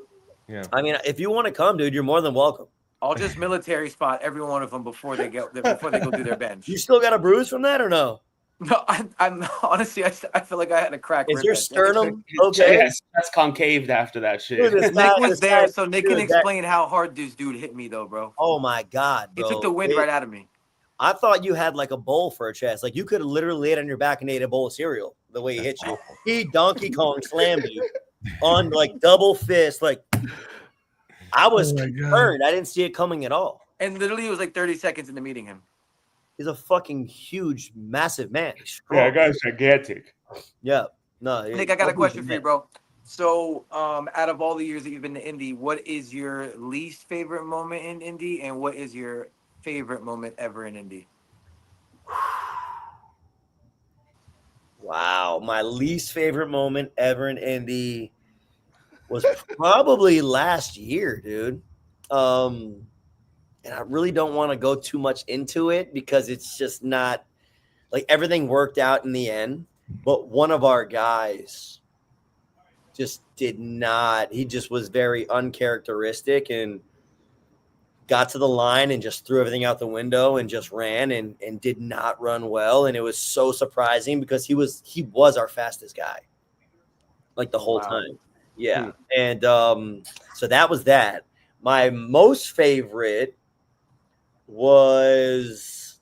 Yeah. I mean, if you want to come, dude, you're more than welcome. I'll just military spot every one of them before they go do their bench. You still got a bruise from that or no? No, I'm honestly, I feel like I had a crack. Is rib your that day. sternum okay? Yes, that's concaved after that shit. Dude, this Nick guy- was this there, guy- so Nick dude, can explain how hard this dude hit me, though, bro. Oh my God, He bro. took the wind right out of me. I thought you had like a bowl for a chest. Like you could have literally laid on your back and ate a bowl of cereal the way he hit you. He Donkey Kong slammed you on like double fist. Like I was concerned. I didn't see it coming at all. And literally, it was like 30 seconds into meeting him. He's a fucking huge, massive man. He's strong. Yeah, that guy's gigantic. Yeah. No, Nick, I got a question for you, bro. So, out of all the years that you've been to Indy, what is your least favorite moment in Indy, and what is your favorite moment ever in Indy? Wow, my least favorite moment ever in Indy was probably last year, dude. And I really don't want to go too much into it because it's just not like everything worked out in the end. But one of our guys just did not. He just was very uncharacteristic and got to the line and just threw everything out the window and just ran and did not run well. And it was so surprising because he was our fastest guy like the whole time. Yeah. And so that was that. My most favorite was,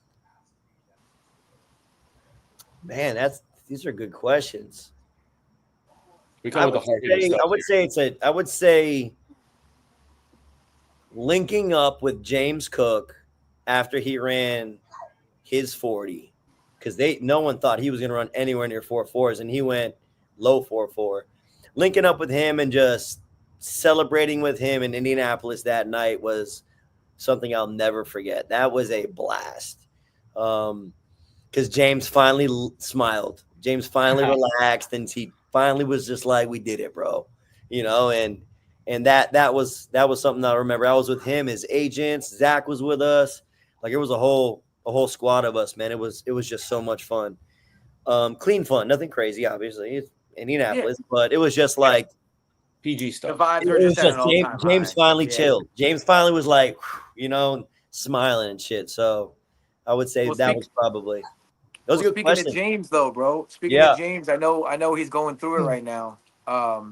man, these are good questions. We come with the hard hitting stuff. I would say linking up with James Cook after he ran his 40, because no one thought he was going to run anywhere near 4.4s, and he went low 4.4. Linking up with him and just celebrating with him in Indianapolis that night was something I'll never forget. That was a blast. Because James finally smiled. James finally relaxed, and he finally was just like, "We did it, bro," and that was something I remember. I was with him, his agents. Zach was with us. Like it was a whole squad of us, man. It was just so much fun. Clean fun, nothing crazy, obviously. It's Indianapolis, but it was just like PG The stuff. vibes are just at an all-time James high. finally chilled. James finally was like, smiling and shit. So I would say that was probably. That was a good Speaking question. of James, though, bro. Speaking of James, I know he's going through it right now. I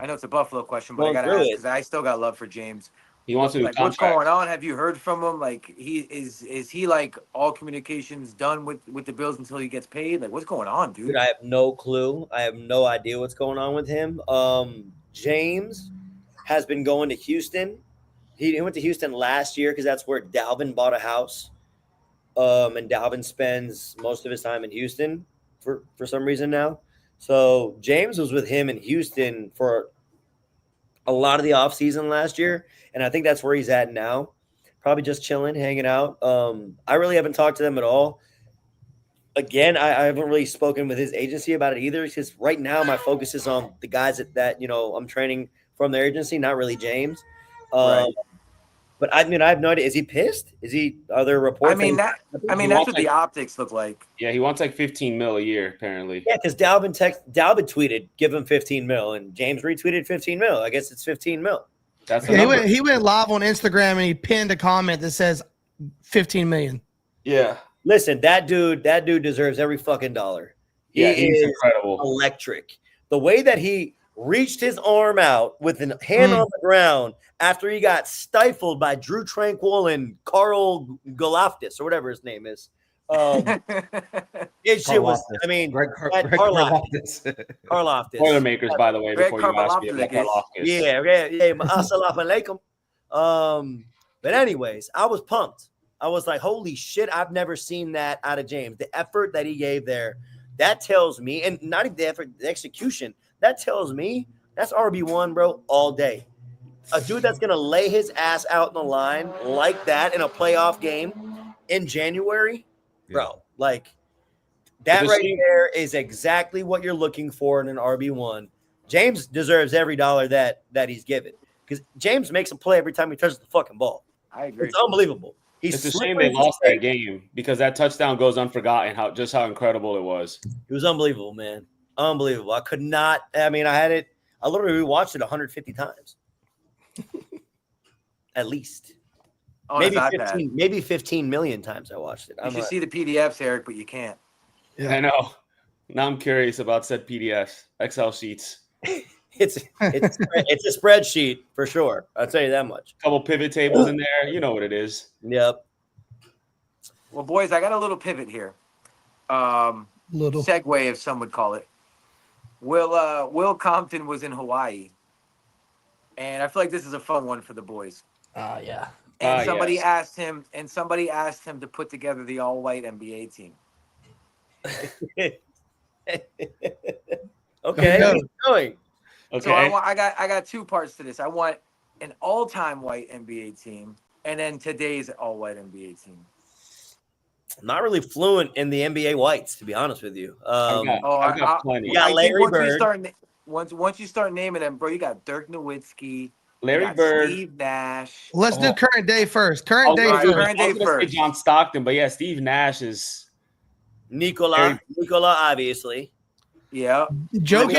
know it's a Buffalo question, but I gotta ask because I still got love for James. He wants to do Like, what's going on? Have you heard from him? Like, is he like all communications done with the Bills until he gets paid? Like, what's going on, dude? Dude, I have no clue. I have no idea what's going on with him. James has been going to Houston. He went to Houston last year because that's where Dalvin bought a house. And Dalvin spends most of his time in Houston for some reason now. So James was with him in Houston for a lot of the offseason last year, and I think that's where he's at now. Probably just chilling, hanging out. I really haven't talked to them at all. Again, I haven't really spoken with his agency about it either, because right now my focus is on the guys that I'm training from their agency, not really James. Right. But I have no idea. Is he pissed? Are there reports? I mean, that's what the optics look like. Yeah, he wants like 15 mil a year, apparently. Yeah, because Dalvin tweeted, give him 15 mil, and James retweeted 15 mil. I guess it's 15 mil. That's he went live on Instagram and he pinned a comment that says 15 million. Yeah. Listen, that dude deserves every fucking dollar. He's incredible. Electric. The way that he reached his arm out with a hand on the ground after he got stifled by Drew Tranquil and Carl Goloftis or whatever his name is. It shit was. I mean, Karloftis. Boilermakers, by the way, before you ask me about Karloftis. Yeah. Assalamu alaikum. But anyways, I was pumped. I was like, holy shit, I've never seen that out of James. The effort that he gave there that tells me, and not even the effort, the execution, that tells me that's RB1, bro, all day. A dude that's going to lay his ass out in the line like that in a playoff game in January, bro, like that right there is exactly what you're looking for in an RB1. James deserves every dollar that he's given because James makes a play every time he touches the fucking ball. I agree. It's unbelievable. It's a shame they lost that game because that touchdown goes unforgotten. How incredible it was. It was unbelievable, man. Unbelievable. I could not. I mean, I literally watched it 150 times, at least. Maybe 15 million times I watched it. You should see the PDFs, Eric, but you can't. Yeah. I know. Now I'm curious about said PDFs, Excel sheets. It's a spreadsheet for sure. I'll tell you that much. Couple pivot tables in there. You know what it is. Yep. Well, boys, I got a little pivot here. Segue, if some would call it. Will Compton was in Hawaii, and I feel like this is a fun one for the boys. Yeah. And somebody asked him to put together the all-white NBA team. Okay. Okay. So I got two parts to this. I want an all-time white NBA team, and then today's all-white NBA team. I'm not really fluent in the NBA whites, to be honest with you. I've got plenty. You got Larry Bird. Once you start naming them, bro, you got Dirk Nowitzki, Larry Bird, Steve Nash. Let's do current day first. Current day first. John Stockton, but yeah, Steve Nash is Nikola, obviously. Yeah. Joker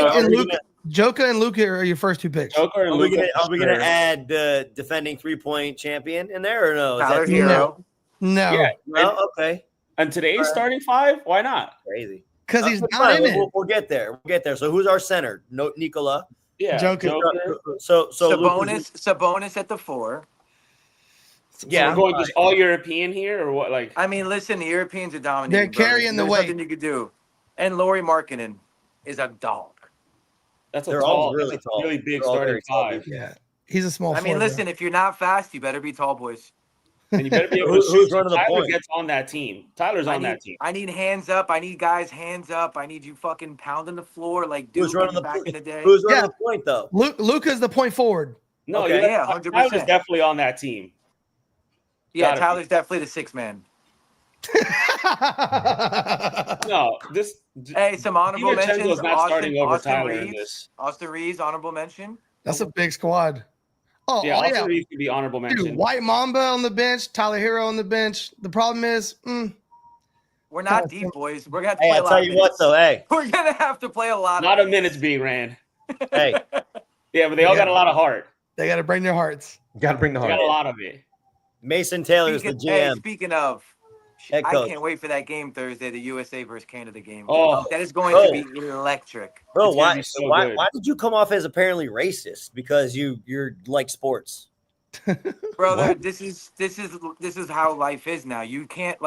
and Luka are your first two picks. Joker and Luka. Are we gonna add the defending 3-point champion in there or no? Tyler Hero. No. Yeah. No. Okay. And today's starting five? Why not? Crazy. Because he's not in it. We'll get there. So who's our center? No, Nikola. Yeah. Joker. So Sabonis at the 4. Yeah. We're going just all European here, or what? Like, I mean, listen, the Europeans are dominating. They're carrying the weight. Nothing you could do. And Lauri Markkanen is a dog. That's They're all really tall. Really big starting five. Yeah. He's a small I mean, forward, listen, if you're not fast, you better be tall, boys. And you better be able to Who's shoot. running the Tyler point? gets on that team. Tyler's on that team. I need hands up. I need guys hands up. I need you fucking pounding the floor like dude Who's running the back in the day. Who's running the point though? Luka's the point forward. No, Okay. Yeah, 100%. Tyler's definitely on that team. Yeah, Tyler's definitely the 6th man. No, this. Hey, some honorable mentions. Not starting over Tyler Reeves, in this. Austin Reeves, honorable mention. That's a big squad. Yeah, Austin Reeves could be honorable mention. Dude, White Mamba on the bench, Tyler Hero on the bench. The problem is, we're not deep, boys. We're gonna have to play a I'll lot tell of you minutes. what though, hey. We're gonna have to play a lot. Not of minutes being ran. Hey. Yeah, but they all got a lot of heart. they got to bring their hearts. Got to bring the They heart. got a lot of it. Mason Taylor's the GM. Speaking of, Head I coach. can't wait for that game Thursday, the USA versus Canada game. Oh. That is going to be electric. Bro, It's gonna why be so good. did you come off as apparently racist? Because you're like sports. Brother, this is how life is now. You can't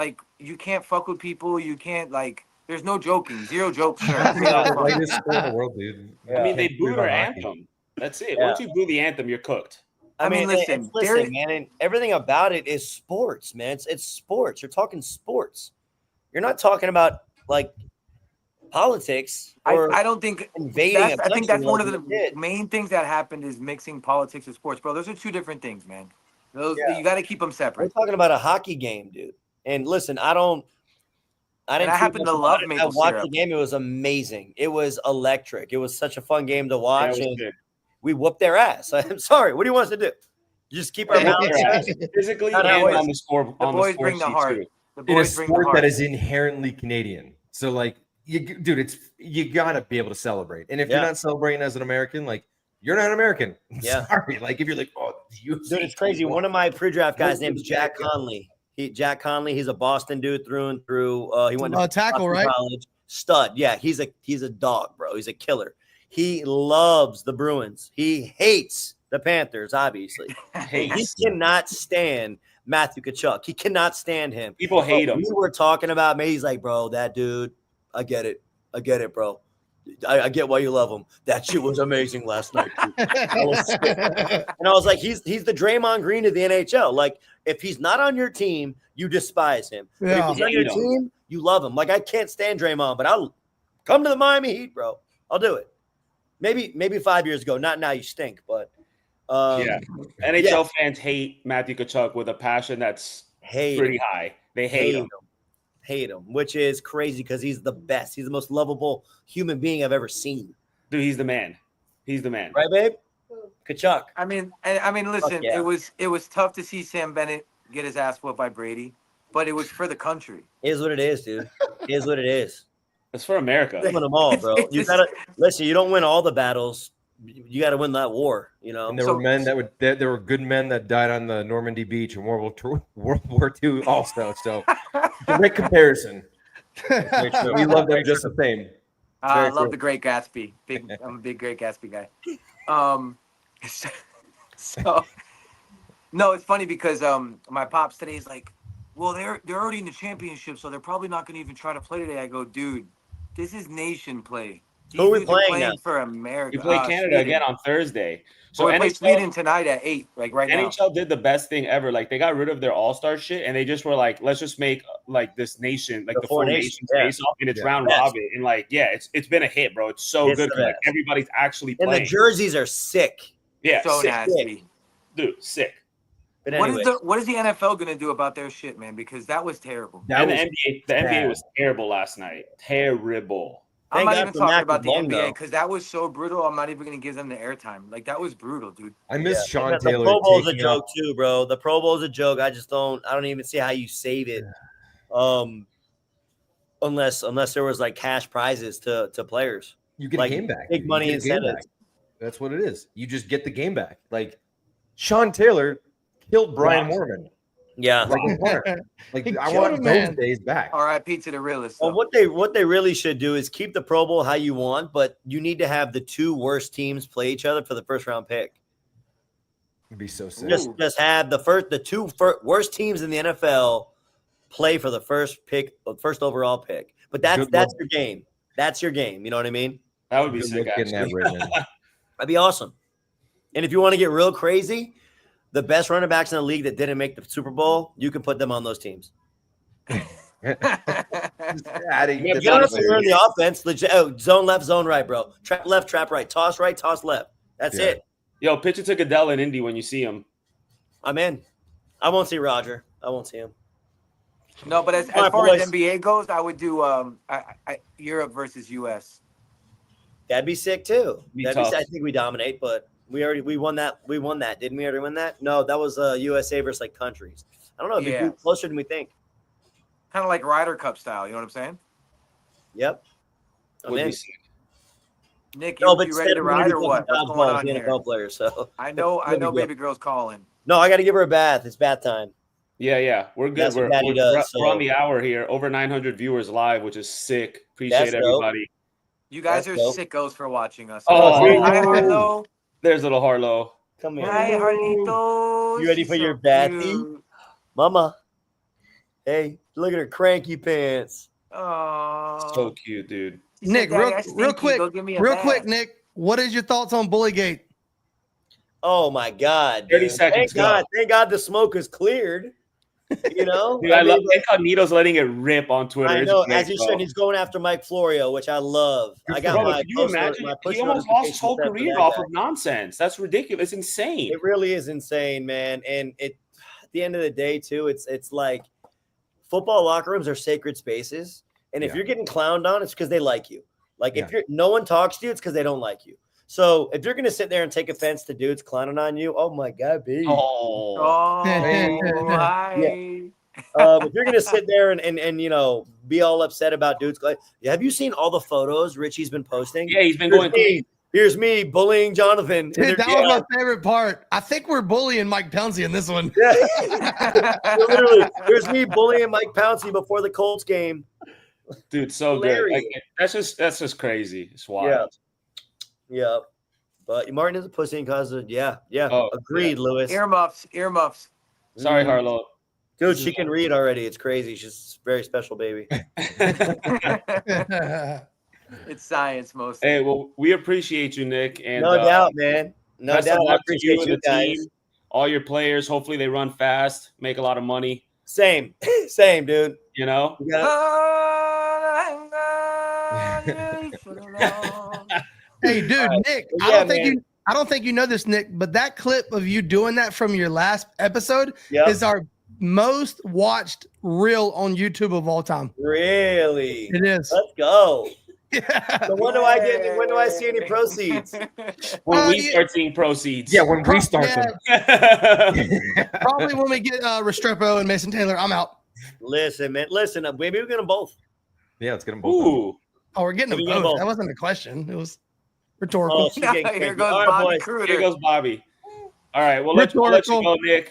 fuck with people. You can't there's no joking. Zero jokes. Greatest sport in the world, dude. I mean, they Can't booed believe our I'm hockey. anthem. That's it. Yeah. Once you boo the anthem, you're cooked. I mean, listen, man, and everything about it is sports, man. It's sports. You're talking sports. You're not talking about like politics. Or I don't think invading. I think that's one of the did. main things that happened is mixing politics with sports, bro. Those are two different things, man. You got to keep them We're separate. talking about a hockey game, dude. And listen, I didn't. I happen to love maple I watched syrup. the game. It was amazing. It was electric. It was such a fun game to watch. Yeah, it was and good. we whooped their ass. I'm sorry. What do you want us to do? Just keep our mouths shut? Physically Not and how it on the score. The on boys the score bring the sheet, heart. too. The In a boys bring the sport heart. that is inherently Canadian. So, like, dude, you gotta be able to celebrate. And if you're not celebrating as an American, like, you're not American. I'm sorry. Like, if you're like, oh, Dude, it's crazy. One of my pre-draft guys' named Jack Conley. Jack Conley. He's a Boston dude through and through. He went to tackle, Boston right? College. Stud. Yeah, he's a dog, bro. He's a killer. He loves the Bruins. He hates the Panthers, obviously. He cannot stand Matthew Tkachuk. He cannot stand him. People hate him. We were talking about me. He's like, bro, that dude, I get it, bro. I get why you love him. That shit was amazing last night. And I was like, he's the Draymond Green of the NHL. Like, if he's not on your team, you despise him. But if he's on your team, you love him. Like, I can't stand Draymond, but Come to the Miami Heat, bro. I'll do it. Maybe 5 years ago. Not now. You stink, but Yeah. NHL fans hate Matthew Tkachuk with a passion that's pretty high. They hate him. Hate him, which is crazy because he's the best. He's the most lovable human being I've ever seen. Dude, he's the man. He's the man. Right, babe? Tkachuk. I mean, listen, yeah. it was tough to see Sam Bennett get his ass whooped by Brady, but it was for the country. It is what it is, dude. It is what it is. It's for America. You win them all, bro. You gotta listen. You don't win all the battles. You got to win that war. You know. And there were good men that died on the Normandy beach in World War II also. So great comparison. We love them just the same. I love the Great Gatsby. I'm a big Great Gatsby guy. So no, it's funny because my pops today is like, well, they're already in the championship, so they're probably not going to even try to play today. I go, dude, this is nation play. Who are we playing now? For America. You play Canada Sweden. again on Thursday. So we play Sweden tonight at 8, like right now. NHL did the best thing ever. Like they got rid of their all-star shit and they just were like, let's just make like this nation, like the four nations face off and it's round robin. And like, it's been a hit, bro. It's so good. Like everybody's actually playing. And the jerseys are sick. Yeah, so sick. nasty. Dude, sick. But anyway. What is the NFL gonna do about their shit, man? Because that was terrible. The NBA was terrible last night. Terrible. I'm not even talking about the NBA because that was so brutal. I'm not even going to give them the airtime. Like, that was brutal, dude. I miss Sean the Taylor. The Pro Bowl's a joke too, bro. The Pro Bowl's a joke. I don't even see how you save it, unless there was like cash prizes to players. You get like a game back. Big money incentives. That's what it is. You just get the game back. Like Sean Taylor killed Brian Moorman. Yeah, like I want those days back. All right, pizza the realist. Well, what they really should do is keep the Pro Bowl how you want, but you need to have the two worst teams play each other for the first round pick. It'd be so sick. Just have the two worst teams in the NFL play for the first overall pick. But that's your game. That's your game. You know what I mean? That would be sick. That'd be awesome. And if you want to get real crazy, the best running backs in the league that didn't make the Super Bowl, you can put them on those teams. You don't have to learn the offense. Zone left, zone right, bro. Trap left, trap right. Toss right, toss left. That's it. Yo, pitch it to Goodell in Indy when you see him. I'm in. I won't see Roger. I won't see him. No, but as far as NBA goes, I would do Europe versus US. That'd be sick too. I think we dominate, but we won that. We won that. Didn't we already win that? No, that was USA versus like countries. I don't know. It'd be closer than we think. Kind of like Ryder Cup style. You know what I'm saying? Yep. Nick, you ready to ride or what? What's going on here? NFL player, so I know baby girl's calling. No, I got to give her a bath. It's bath time. Yeah. We're good. We're on the hour here. Over 900 viewers live, which is sick. Appreciate everybody. You guys are sickos for watching us. Oh, hi, Harlow. There's little Harlow. Come here. Hi, Harlito. You ready for your bathy? Mama. Hey, look at her cranky pants. Oh, so cute, dude. Nick, real quick, Nick. What is your thoughts on Bullygate? Oh my God! 30 seconds. Thank God the smoke is cleared. You know, dude, I love Incognito's letting it rip on Twitter. I know, as he should. He's going after Mike Florio, which I love. I got Can you imagine? He almost lost his whole career off of nonsense. That's ridiculous. It's insane. It really is insane, man. And at the end of the day, too, it's like football locker rooms are sacred spaces. And if you're getting clowned on, it's because they like you. Like if no one talks to you, it's because they don't like you. So if you're gonna sit there and take offense to dudes clowning on you, oh my God, baby. If you're gonna sit there and you know be all upset about dudes, have you seen all the photos Richie's been posting? Yeah, he's been going. Here's me bullying Jonathan. Dude, that was my favorite part. I think we're bullying Mike Pouncey in this one. Yeah. Literally, here's me bullying Mike Pouncey before the Colts game. Dude, so good. Like, that's just crazy. It's wild. Yeah. But Martin is a pussy and causes agreed, Lewis. Earmuffs. Sorry, Harlow. Dude, she can read already. It's crazy. She's a very special baby. It's science mostly. Hey, well, we appreciate you, Nick. And no doubt, man. No doubt. I appreciate you guys. Team, all your players. Hopefully they run fast, make a lot of money. Same, dude. You know? Hey, dude, right. Nick, Well, yeah, I don't think you know this, Nick, but that clip of you doing that from your last episode Yep. is our most watched reel on YouTube of all time. Really? It is. Let's go. Yeah. So when do I get? When do I see any proceeds? When we start seeing proceeds. Yeah, when we start them. Probably when we get Restrepo and Mason Taylor, I'm out. Listen, man. Listen, maybe we're gonna both. Yeah, let's get them both. Ooh. Oh, we're getting them Maybe both. both. That wasn't a question. It was rhetorical. Oh, she's getting Here crazy. goes All right, Bobby boys. Here Cruder. goes Bobby. All right, we'll let you go, Nick. We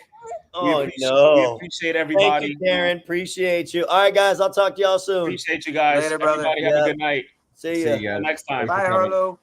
Oh appreciate, no. we appreciate everybody. Thank you, Darren. Appreciate you. All right, guys. I'll talk to y'all soon. Appreciate you guys. Later, brother. Everybody have a good night. See See ya. you guys. Till next time. Thanks for Bye, coming. Harlow.